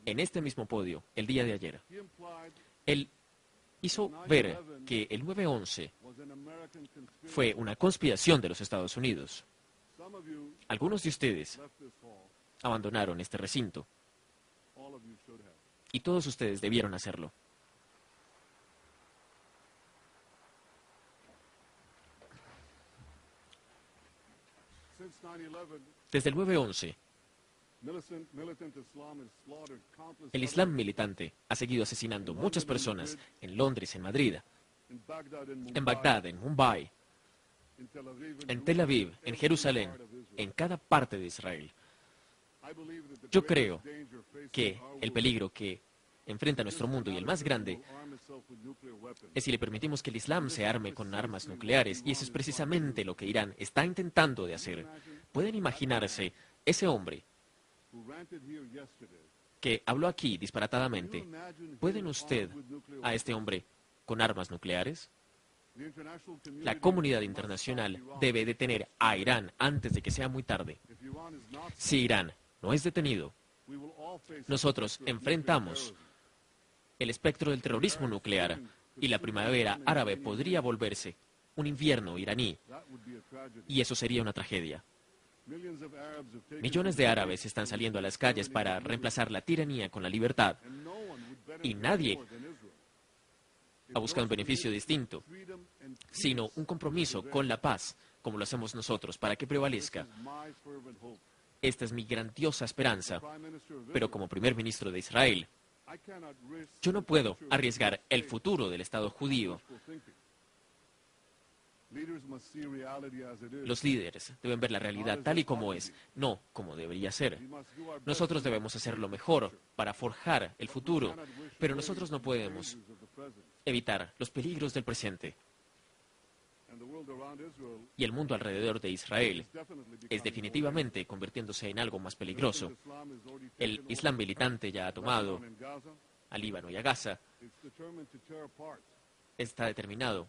en este mismo podio el día de ayer. Él hizo ver que el 9/11 fue una conspiración de los Estados Unidos. Algunos de ustedes abandonaron este recinto y todos ustedes debieron hacerlo. Desde el 9/11, el Islam militante ha seguido asesinando muchas personas en Londres, en Madrid, en Bagdad, en Mumbai, en Tel Aviv, en Jerusalén, en cada parte de Israel. Yo creo que el peligro que enfrenta nuestro mundo y el más grande es si le permitimos que el Islam se arme con armas nucleares, y eso es precisamente lo que Irán está intentando de hacer. ¿Pueden imaginarse ese hombre que habló aquí disparatadamente? ¿Pueden usted a este hombre con armas nucleares? La comunidad internacional debe detener a Irán antes de que sea muy tarde. Si Irán no es detenido, nosotros enfrentamos el espectro del terrorismo nuclear y la primavera árabe podría volverse un invierno iraní, y eso sería una tragedia. Millones de árabes están saliendo a las calles para reemplazar la tiranía con la libertad, y nadie ha buscado un beneficio distinto, sino un compromiso con la paz, como lo hacemos nosotros, para que prevalezca. Esta es mi grandiosa esperanza, pero como primer ministro de Israel, yo no puedo arriesgar el futuro del Estado judío. Los líderes deben ver la realidad tal y como es, no como debería ser. Nosotros debemos hacer lo mejor para forjar el futuro, pero nosotros no podemos evitar los peligros del presente. Y el mundo alrededor de Israel es definitivamente convirtiéndose en algo más peligroso. El Islam militante ya ha tomado a Líbano y a Gaza. Está determinado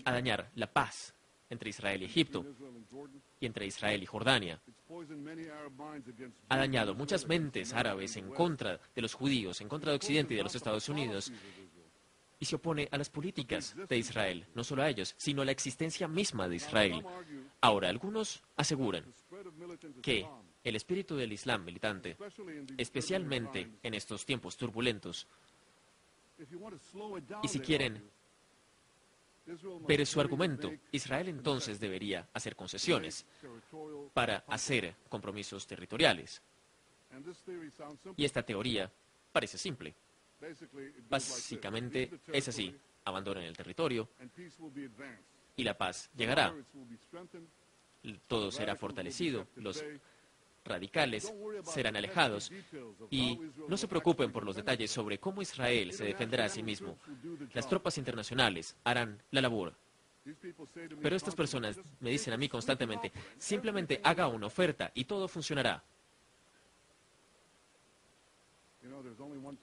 a dañar la paz entre Israel y Egipto y entre Israel y Jordania. Ha dañado muchas mentes árabes en contra de los judíos, en contra de Occidente y de los Estados Unidos, y se opone a las políticas de Israel, no solo a ellos, sino a la existencia misma de Israel. Ahora, algunos aseguran que el espíritu del Islam militante, especialmente en estos tiempos turbulentos, y si quieren ver su argumento, Israel entonces debería hacer concesiones para hacer compromisos territoriales. Y esta teoría parece simple. Básicamente es así: abandonen el territorio y la paz llegará. Todo será fortalecido, los radicales serán alejados, y no se preocupen por los detalles sobre cómo Israel se defenderá a sí mismo. Las tropas internacionales harán la labor. Pero estas personas me dicen a mí constantemente, simplemente haga una oferta y todo funcionará.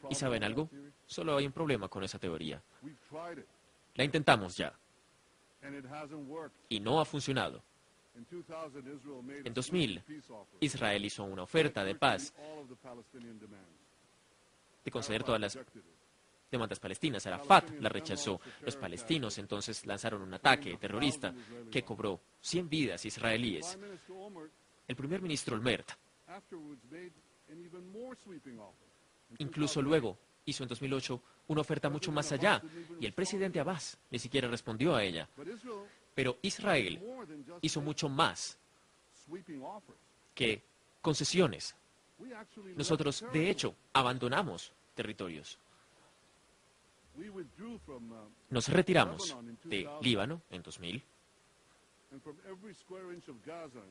¿Y saben algo? Solo hay un problema con esa teoría. La intentamos ya. Y no ha funcionado. En 2000, Israel hizo una oferta de paz de conceder todas las demandas palestinas. Arafat la rechazó. Los palestinos entonces lanzaron un ataque terrorista que cobró 100 vidas israelíes. El primer ministro Olmert incluso luego hizo en 2008 una oferta mucho más allá y el presidente Abbas ni siquiera respondió a ella. Pero Israel hizo mucho más que concesiones. Nosotros, de hecho, abandonamos territorios. Nos retiramos de Líbano en 2000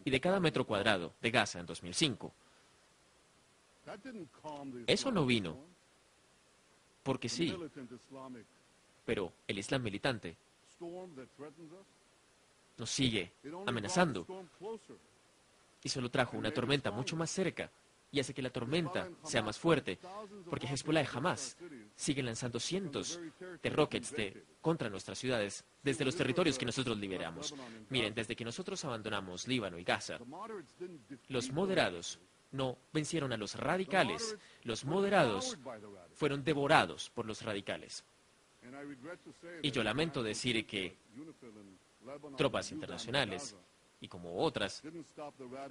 y de cada metro cuadrado de Gaza en 2005. Eso no vino porque sí, pero el Islam militante nos sigue amenazando y solo trajo una tormenta mucho más cerca y hace que la tormenta sea más fuerte, porque Hezbollah y Hamas siguen lanzando cientos de rockets contra nuestras ciudades desde los territorios que nosotros liberamos. Miren, desde que nosotros abandonamos Líbano y Gaza, los moderados no vencieron a los radicales. Los moderados fueron devorados por los radicales. Y yo lamento decir que tropas internacionales y como otras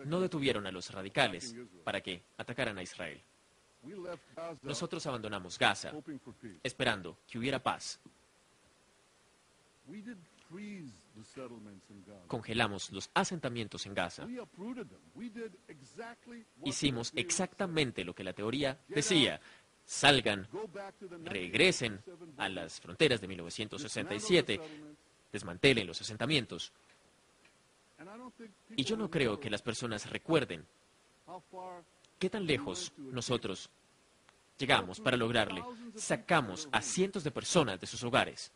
no detuvieron a los radicales para que atacaran a Israel. Nosotros abandonamos Gaza esperando que hubiera paz. Congelamos los asentamientos en Gaza. Hicimos exactamente lo que la teoría decía. Salgan, regresen a las fronteras de 1967, desmantelen los asentamientos. Y yo no creo que las personas recuerden qué tan lejos nosotros llegamos para lograrle. Sacamos a cientos de personas de sus hogares.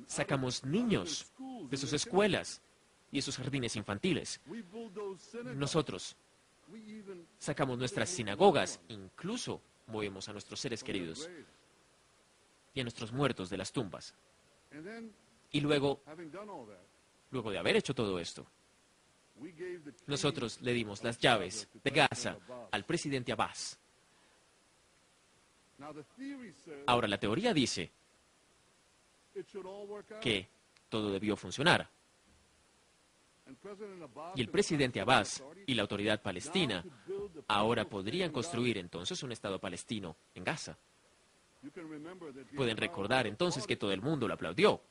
Sacamos niños de sus escuelas y de sus jardines infantiles. Nosotros sacamos nuestras sinagogas, incluso movemos a nuestros seres queridos y a nuestros muertos de las tumbas. Y luego de haber hecho todo esto, nosotros le dimos las llaves de Gaza al presidente Abbas. Ahora, la teoría dice que todo debió funcionar. Y el presidente Abbas y la autoridad palestina ahora podrían construir entonces un Estado palestino en Gaza. Pueden recordar entonces que todo el mundo lo aplaudió.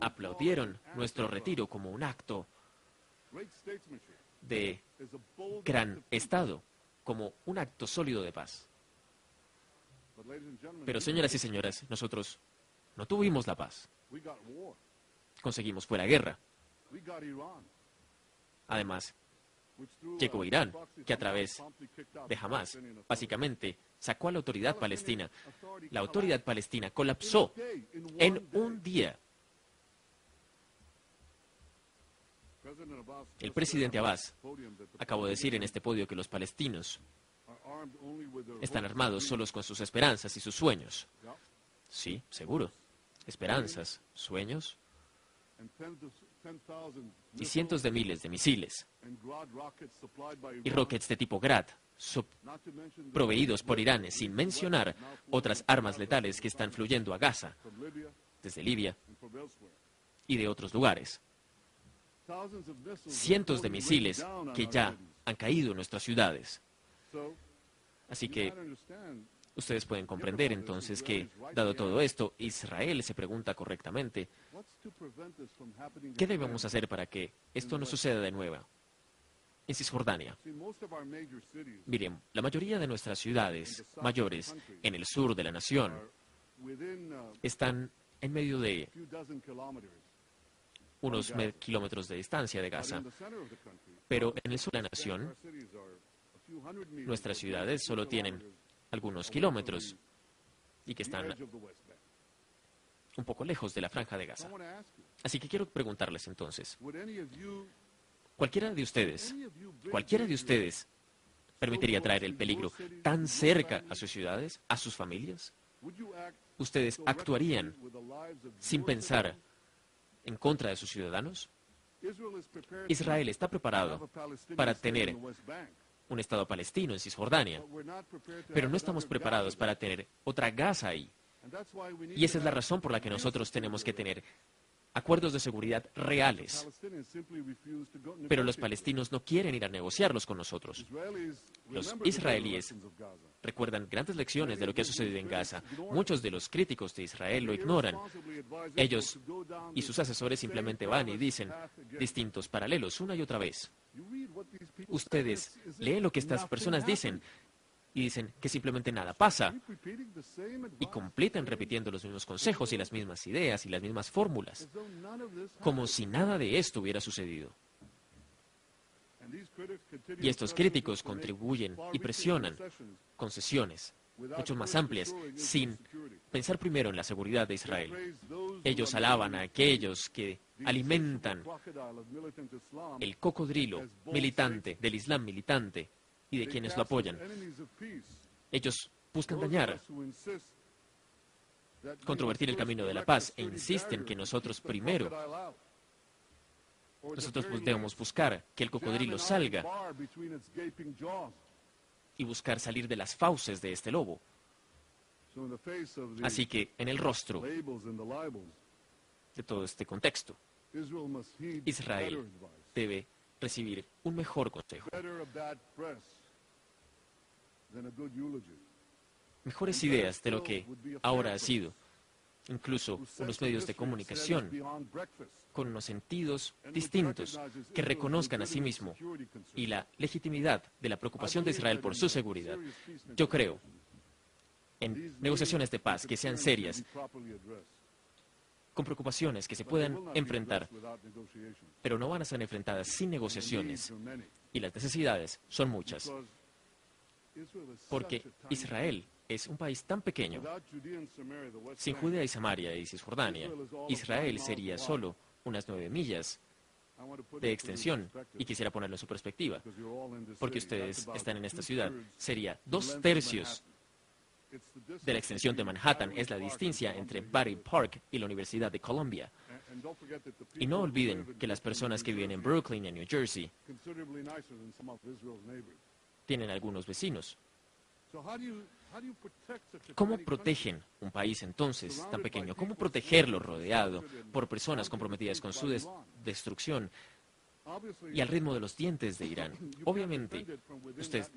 Aplaudieron nuestro retiro como un acto de gran Estado, como un acto sólido de paz. Pero señoras y señores, nosotros no tuvimos la paz. Conseguimos fue la guerra. Además, llegó Irán, que a través de Hamas, básicamente, sacó a la autoridad palestina. La autoridad palestina colapsó en un día. El presidente Abbas acabó de decir en este podio que los palestinos están armados solos con sus esperanzas y sus sueños. Sí, seguro. Esperanzas, sueños y cientos de miles de misiles y rockets de tipo Grad proveídos por Irán, sin mencionar otras armas letales que están fluyendo a Gaza desde Libia y de otros lugares. Cientos de misiles que ya han caído en nuestras ciudades. Así que ustedes pueden comprender entonces que, dado todo esto, Israel se pregunta correctamente, ¿qué debemos hacer para que esto no suceda de nuevo en Cisjordania? Miren, la mayoría de nuestras ciudades mayores en el sur de la nación están en medio de unos kilómetros de distancia de Gaza, pero en el sur de la nación, nuestras ciudades solo tienen algunos kilómetros y que están un poco lejos de la Franja de Gaza. Así que quiero preguntarles entonces, cualquiera de ustedes permitiría traer el peligro tan cerca a sus ciudades, a sus familias? ¿Ustedes actuarían sin pensar en contra de sus ciudadanos? Israel está preparado para tener un Estado palestino en Cisjordania, pero no estamos preparados para tener otra Gaza ahí. Y esa es la razón por la que nosotros tenemos que tener acuerdos de seguridad reales. Pero los palestinos no quieren ir a negociarlos con nosotros. Los israelíes recuerdan grandes lecciones de lo que ha sucedido en Gaza. Muchos de los críticos de Israel lo ignoran. Ellos y sus asesores simplemente van y dicen distintos paralelos una y otra vez. Ustedes leen lo que estas personas dicen y dicen que simplemente nada pasa y completan repitiendo los mismos consejos y las mismas ideas y las mismas fórmulas, como si nada de esto hubiera sucedido. Y estos críticos contribuyen y presionan concesiones mucho más amplias, sin pensar primero en la seguridad de Israel. Ellos alaban a aquellos que alimentan el cocodrilo militante, del Islam militante, y de quienes lo apoyan. Ellos buscan dañar, controvertir el camino de la paz e insisten que nosotros debemos buscar que el cocodrilo salga y buscar salir de las fauces de este lobo. Así que en el rostro de todo este contexto, Israel debe recibir un mejor consejo, mejores ideas de lo que ahora ha sido, incluso unos medios de comunicación con unos sentidos distintos que reconozcan a sí mismo y la legitimidad de la preocupación de Israel por su seguridad. Yo creo en negociaciones de paz que sean serias, con preocupaciones que se puedan enfrentar, pero no van a ser enfrentadas sin negociaciones, y las necesidades son muchas. Porque Israel es un país tan pequeño. Sin Judea y Samaria y Cisjordania, Israel sería solo unas 9 millas de extensión, y quisiera ponerlo en su perspectiva, porque ustedes están en esta ciudad. Sería 2/3 de la extensión de Manhattan, es la distancia entre Battery Park y la Universidad de Columbia. Y no olviden que las personas que viven en Brooklyn y en New Jersey tienen algunos vecinos. ¿Cómo protegen un país entonces tan pequeño? ¿Cómo protegerlo rodeado por personas comprometidas con su destrucción y al ritmo de los dientes de Irán? Obviamente, usted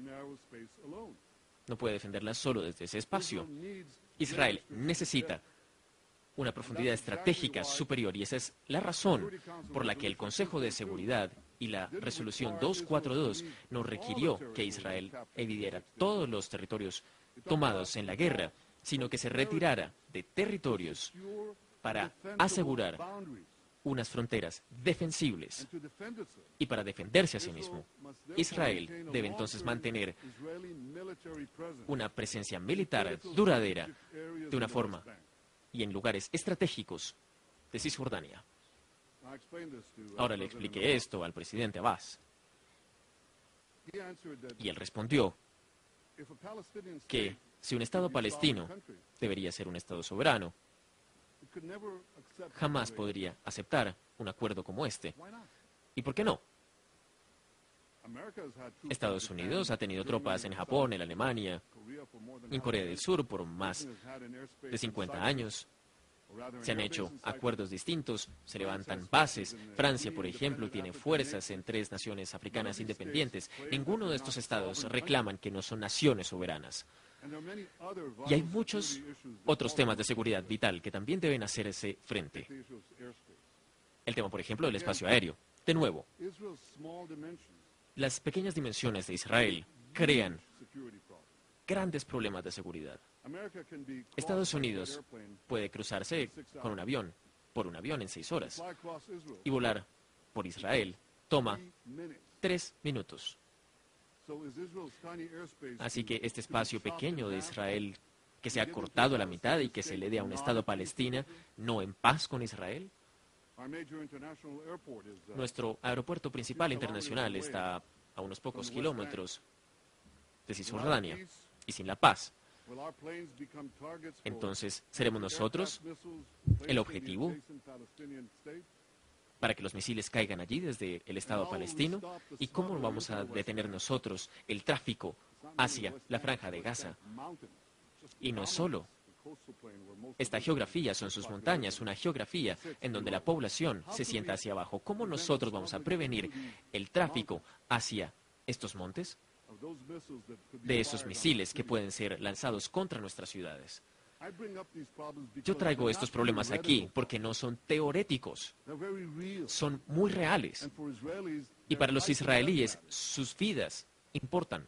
no puede defenderla solo desde ese espacio. Israel necesita una profundidad estratégica superior, y esa es la razón por la que el Consejo de Seguridad y la Resolución 242 nos requirió que Israel evadiera todos los territorios tomados en la guerra, sino que se retirara de territorios para asegurar unas fronteras defensibles y para defenderse a sí mismo. Israel debe entonces mantener una presencia militar duradera de una forma y en lugares estratégicos de Cisjordania. Ahora le expliqué esto al presidente Abbas, y él respondió que si un Estado palestino debería ser un Estado soberano, jamás podría aceptar un acuerdo como este. ¿Y por qué no? Estados Unidos ha tenido tropas en Japón, en Alemania, en Corea del Sur por más de 50 años. Se han hecho acuerdos distintos, se levantan bases. Francia, por ejemplo, tiene fuerzas en 3 naciones africanas independientes. Ninguno de estos estados reclaman que no son naciones soberanas. Y hay muchos otros temas de seguridad vital que también deben hacerse frente. El tema, por ejemplo, del espacio aéreo. De nuevo, las pequeñas dimensiones de Israel crean grandes problemas de seguridad. Estados Unidos puede cruzarse con un avión, por un avión en 6 horas, y volar por Israel toma 3 minutos. Así que este espacio pequeño de Israel que sea cortado a la mitad y que se le dé a un Estado palestino no en paz con Israel? Nuestro aeropuerto principal internacional está a unos pocos kilómetros de Cisjordania y sin la paz. Entonces, ¿seremos nosotros el objetivo para que los misiles caigan allí desde el Estado palestino? ¿Y cómo vamos a detener nosotros el tráfico hacia la Franja de Gaza? Y no es solo esta geografía, son sus montañas, una geografía en donde la población se sienta hacia abajo. ¿Cómo nosotros vamos a prevenir el tráfico hacia estos montes de esos misiles que pueden ser lanzados contra nuestras ciudades? Yo traigo estos problemas aquí porque no son teoréticos, son muy reales. Y para los israelíes, sus vidas importan.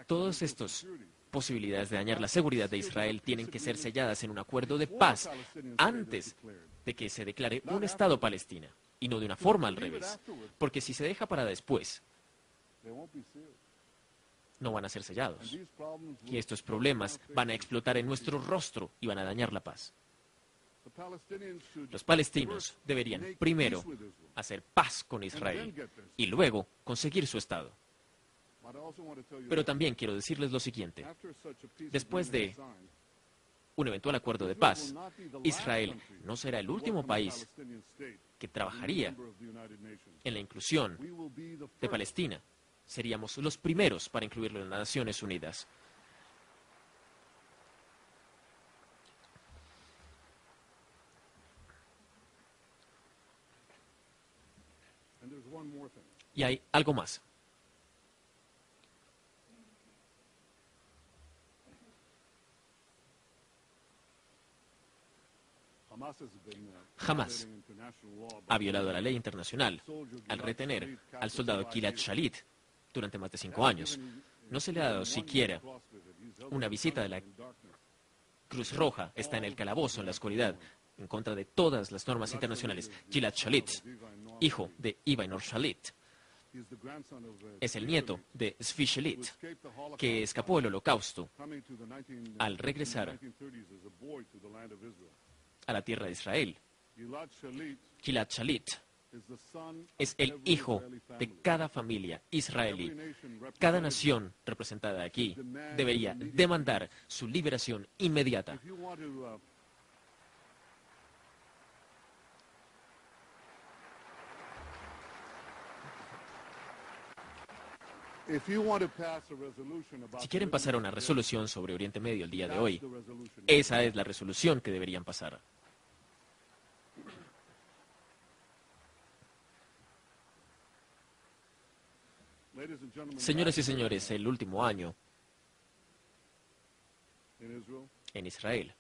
Todas estas posibilidades de dañar la seguridad de Israel tienen que ser selladas en un acuerdo de paz antes de que se declare un Estado palestino, y no de una forma al revés. Porque si se deja para después, no van a ser sellados. Y estos problemas van a explotar en nuestro rostro y van a dañar la paz. Los palestinos deberían primero hacer paz con Israel y luego conseguir su Estado. Pero también quiero decirles lo siguiente. Después de un eventual acuerdo de paz, Israel no será el último país que trabajaría en la inclusión de Palestina. Seríamos los primeros para incluirlo en las Naciones Unidas. Y hay algo más. Jamás ha violado la ley internacional al retener al soldado Gilad Shalit durante más de 5 años. No se le ha dado siquiera una visita de la Cruz Roja. Está en el calabozo, en la oscuridad, en contra de todas las normas internacionales. Gilad Shalit, hijo de Ivainor Shalit, es el nieto de Zvi Shalit, que escapó del Holocausto al regresar a la tierra de Israel. Gilad Shalit es el hijo de cada familia israelí. Cada nación representada aquí debería demandar su liberación inmediata. Si quieren pasar una resolución sobre Oriente Medio el día de hoy, esa es la resolución que deberían pasar. Señoras y señores, el último año en Israel,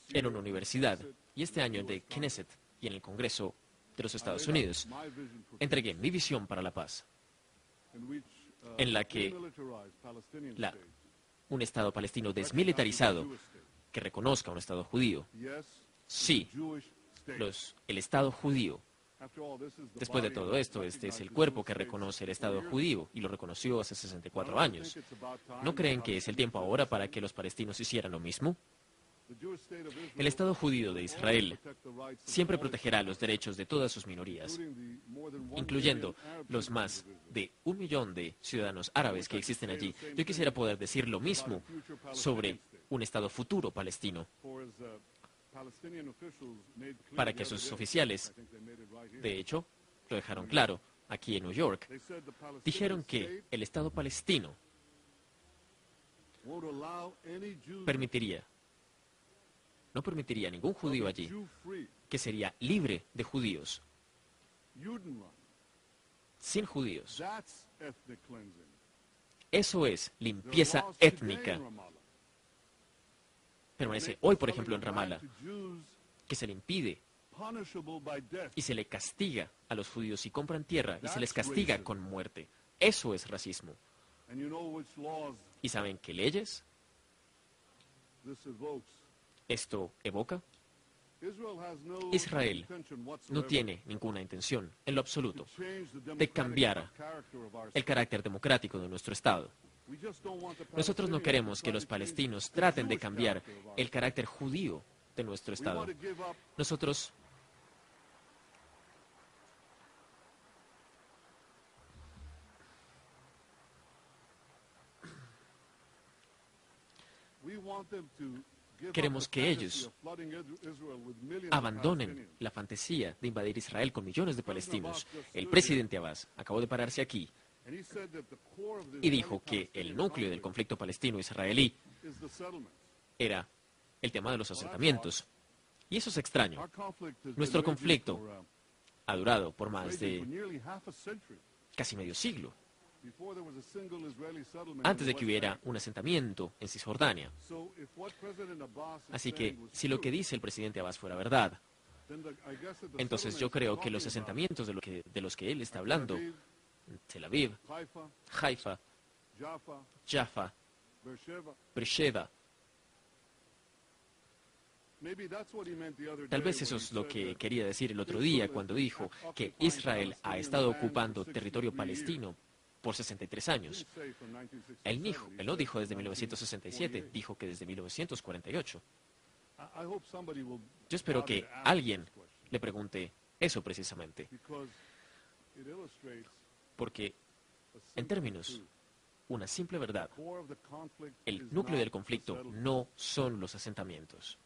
en una universidad, y este año de Knesset y en el Congreso de los Estados Unidos, entregué mi visión para la paz, en la que un Estado palestino desmilitarizado que reconozca un Estado judío. Sí, el Estado judío. Después de todo esto, este es el cuerpo que reconoce el Estado judío y lo reconoció hace 64 años. ¿No creen que es el tiempo ahora para que los palestinos hicieran lo mismo? El Estado judío de Israel siempre protegerá los derechos de todas sus minorías, incluyendo los más de 1 millón de ciudadanos árabes que existen allí. Yo quisiera poder decir lo mismo sobre un Estado futuro palestino, para que sus oficiales, de hecho, lo dejaron claro aquí en New York. Dijeron que el Estado palestino no permitiría a ningún judío allí, que sería libre de judíos, sin judíos. Eso es limpieza étnica. Permanece hoy, por ejemplo, en Ramallah, que se le impide y se le castiga a los judíos si compran tierra y se les castiga con muerte. Eso es racismo. ¿Y saben qué leyes esto evoca? Israel no tiene ninguna intención, en lo absoluto, de cambiar el carácter democrático de nuestro Estado. Nosotros no queremos que los palestinos traten de cambiar el carácter judío de nuestro Estado. Nosotros queremos que ellos abandonen la fantasía de invadir Israel con millones de palestinos. El presidente Abbas acabó de pararse aquí y dijo que el núcleo del conflicto palestino-israelí era el tema de los asentamientos. Y eso es extraño. Nuestro conflicto ha durado por más de casi medio siglo, antes de que hubiera un asentamiento en Cisjordania. Así que, si lo que dice el presidente Abbas fuera verdad, entonces yo creo que los asentamientos de los que él está hablando, Tel Aviv, Haifa, Jaffa, Beersheba, tal vez eso es lo que quería decir el otro día cuando dijo que Israel ha estado ocupando territorio palestino por 63 años. Él no dijo desde 1967, dijo que desde 1948. Yo espero que alguien le pregunte eso precisamente, porque en términos, una simple verdad, el núcleo del conflicto no son los asentamientos.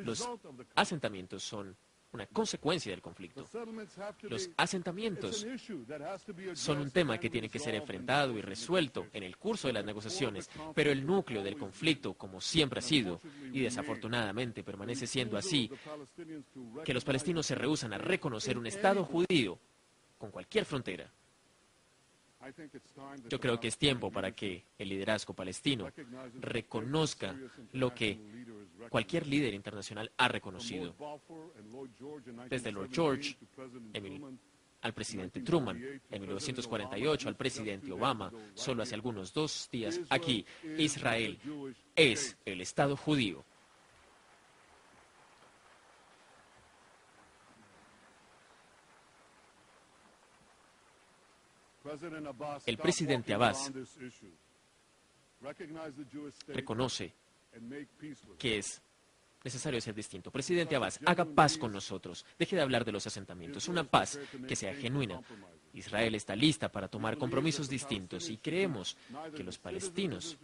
Los asentamientos son una consecuencia del conflicto. Los asentamientos son un tema que tiene que ser enfrentado y resuelto en el curso de las negociaciones, pero el núcleo del conflicto, como siempre ha sido, y desafortunadamente permanece siendo así, que los palestinos se rehúsan a reconocer un Estado judío con cualquier frontera. Yo creo que es tiempo para que el liderazgo palestino reconozca lo que cualquier líder internacional ha reconocido, desde Lord George al presidente Truman, en 1948 al presidente Obama, solo hace algunos 2 días aquí. Israel es el Estado judío. El presidente Abbas reconoce que es necesario ser distinto. Presidente Abbas, haga paz con nosotros. Deje de hablar de los asentamientos. Una paz que sea genuina. Israel está lista para tomar compromisos distintos y creemos que los palestinos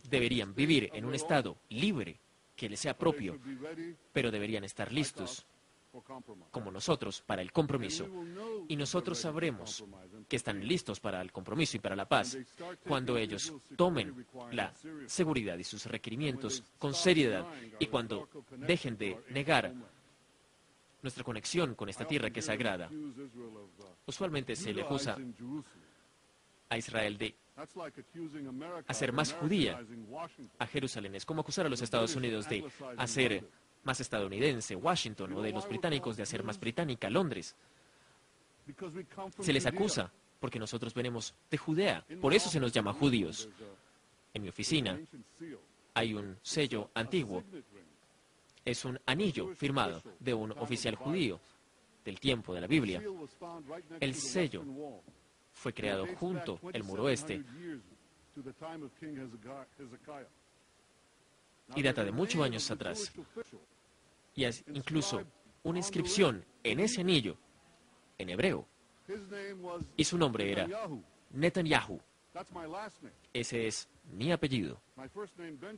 deberían vivir en un Estado libre, que les sea propio, pero deberían estar listos como nosotros, para el compromiso. Y nosotros sabremos que están listos para el compromiso y para la paz cuando ellos tomen la seguridad y sus requerimientos con seriedad y cuando dejen de negar nuestra conexión con esta tierra que es sagrada. Usualmente se le acusa a Israel de hacer más judía a Jerusalén. Es como acusar a los Estados Unidos de hacer más estadounidense Washington, o de los británicos de hacer más británica Londres. Se les acusa porque nosotros venimos de Judea, por eso se nos llama judíos. En mi oficina hay un sello antiguo, es un anillo firmado de un oficial judío del tiempo de la Biblia. El sello fue creado junto al muro este y data de muchos años atrás. Y hay incluso una inscripción en ese anillo, en hebreo, y su nombre era Netanyahu. Ese es mi apellido.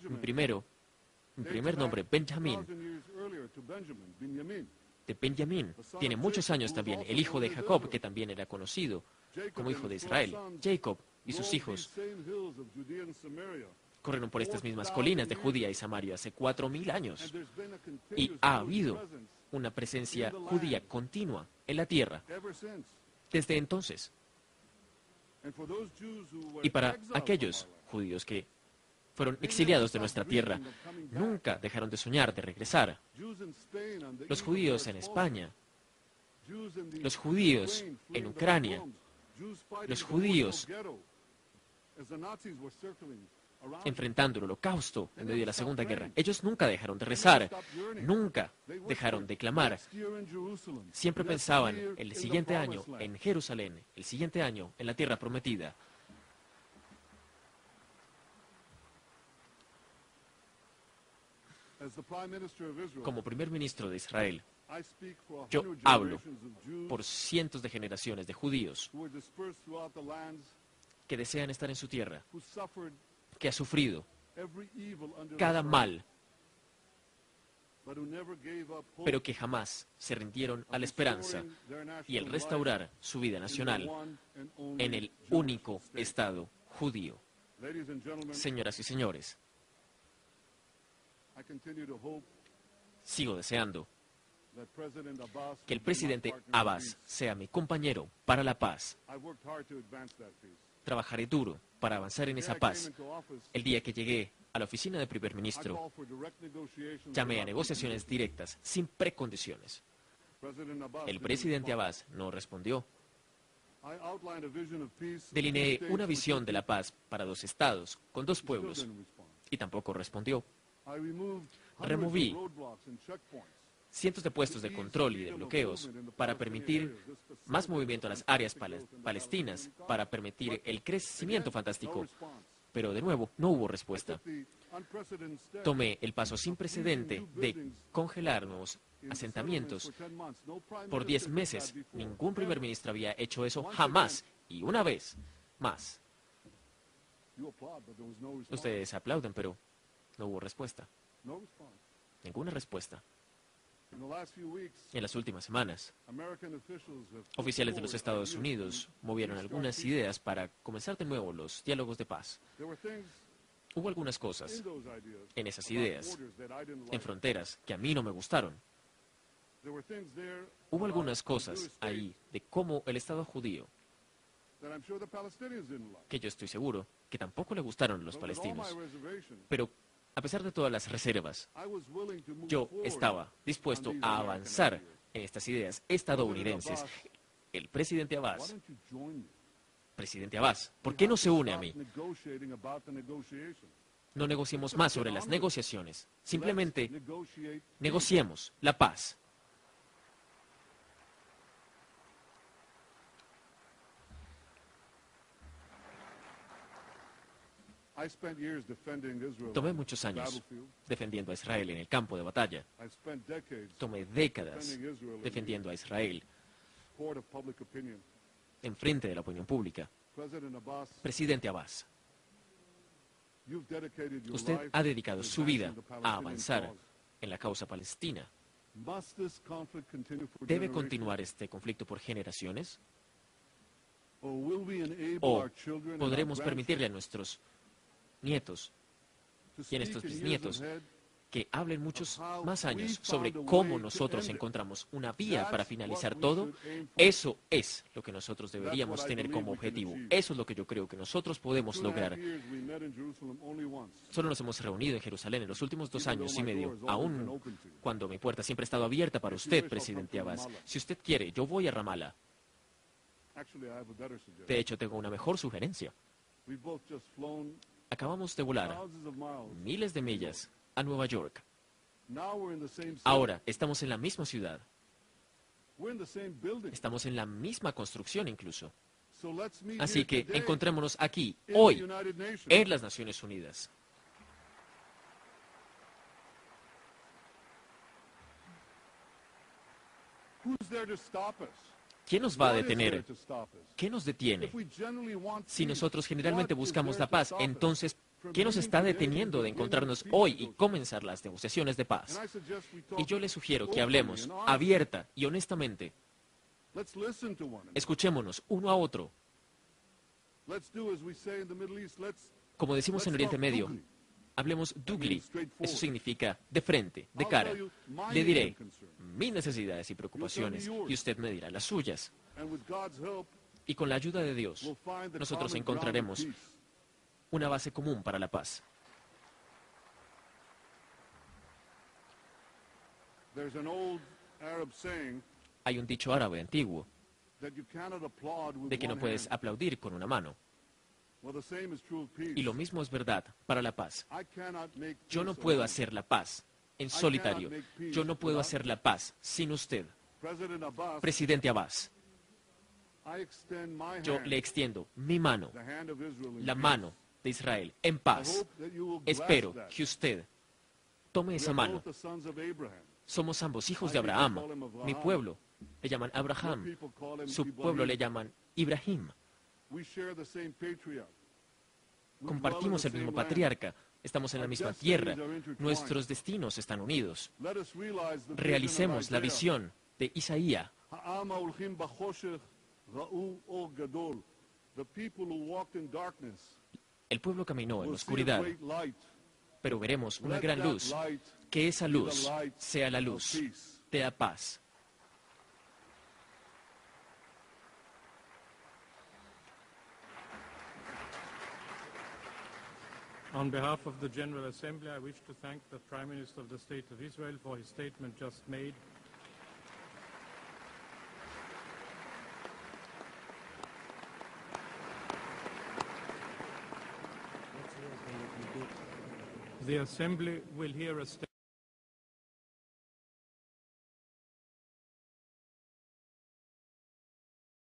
Mi primer nombre, Benjamín, de Benjamín. Tiene muchos años también el hijo de Jacob, que también era conocido como hijo de Israel. Jacob y sus hijos corrieron por estas mismas colinas de Judea y Samaria hace 4000 años. Y ha habido una presencia judía continua en la tierra desde entonces. Y para aquellos judíos que fueron exiliados de nuestra tierra, nunca dejaron de soñar de regresar. Los judíos en España, los judíos en Ucrania, los judíos enfrentando el holocausto en medio de la Segunda Guerra. Ellos nunca dejaron de rezar, nunca dejaron de clamar. Siempre pensaban el siguiente año en Jerusalén, el siguiente año en la tierra prometida. Como primer ministro de Israel, yo hablo por cientos de generaciones de judíos que desean estar en su tierra, que ha sufrido cada mal, pero que jamás se rindieron a la esperanza y el restaurar su vida nacional en el único Estado judío. Señoras y señores, sigo deseando que el presidente Abbas sea mi compañero para la paz. Trabajaré duro para avanzar en esa paz. El día que llegué a la oficina del primer ministro, llamé a negociaciones directas, sin precondiciones. El presidente Abbas no respondió. Delineé una visión de la paz para 2 estados, con 2 pueblos, y tampoco respondió. Removí cientos de puestos de control y de bloqueos para permitir más movimiento a las áreas palestinas, para permitir el crecimiento fantástico. Pero de nuevo, no hubo respuesta. Tomé el paso sin precedente de congelar nuevos asentamientos por 10 meses. Ningún primer ministro había hecho eso jamás, y una vez más. Ustedes aplauden, pero no hubo respuesta. Ninguna respuesta. En las últimas semanas, oficiales de los Estados Unidos movieron algunas ideas para comenzar de nuevo los diálogos de paz. Hubo algunas cosas en esas ideas, en fronteras, que a mí no me gustaron. Hubo algunas cosas ahí de cómo el Estado judío, que yo estoy seguro que tampoco le gustaron a los palestinos. Pero a pesar de todas las reservas, yo estaba dispuesto a avanzar en estas ideas estadounidenses. El presidente Abbas, ¿por qué no se une a mí? No negociemos más sobre las negociaciones. Simplemente negociemos la paz. Tomé muchos años defendiendo a Israel en el campo de batalla. Tomé décadas defendiendo a Israel en frente de la opinión pública. Presidente Abbas, usted ha dedicado su vida a avanzar en la causa palestina. ¿Debe continuar este conflicto por generaciones? ¿O podremos permitirle a nuestros nietos y a nuestros bisnietos que hablen muchos más años sobre cómo nosotros encontramos una vía para finalizar todo? Eso es lo que nosotros deberíamos tener como objetivo. Eso es lo que yo creo que nosotros podemos lograr. Solo nos hemos reunido en Jerusalén en los últimos 2 años y medio, aún cuando mi puerta siempre ha estado abierta para usted, presidente Abbas. Si usted quiere, yo voy a Ramallah. De hecho, tengo una mejor sugerencia. Acabamos de volar miles de millas a Nueva York. Ahora estamos en la misma ciudad. Estamos en la misma construcción incluso. Así que encontrémonos aquí, hoy, en las Naciones Unidas. ¿Quién nos va a detener? ¿Qué nos detiene? Si nosotros generalmente buscamos la paz, entonces, ¿qué nos está deteniendo de encontrarnos hoy y comenzar las negociaciones de paz? Y yo le sugiero que hablemos abierta y honestamente. Escuchémonos uno a otro. Como decimos en Oriente Medio, hablemos dugli. Eso significa de frente, de cara. Le diré mis necesidades y preocupaciones y usted me dirá las suyas. Y con la ayuda de Dios, nosotros encontraremos una base común para la paz. Hay un dicho árabe antiguo de que no puedes aplaudir con una mano. Y lo mismo es verdad para la paz. Yo no puedo hacer la paz en solitario. Yo no puedo hacer la paz sin usted. Presidente Abbas, yo le extiendo mi mano, la mano de Israel, en paz. Espero que usted tome esa mano. Somos ambos hijos de Abraham. Mi pueblo le llaman Abraham. Su pueblo le llaman Ibrahim. Compartimos el mismo patriarca. Estamos en la misma tierra. Nuestros destinos están unidos. Realicemos la visión de Isaías. El pueblo caminó en la oscuridad, pero veremos una gran luz. Que esa luz sea la luz de la paz. On behalf of the General Assembly, I wish to thank the Prime Minister of the State of Israel for his statement just made. The Assembly will hear a statement.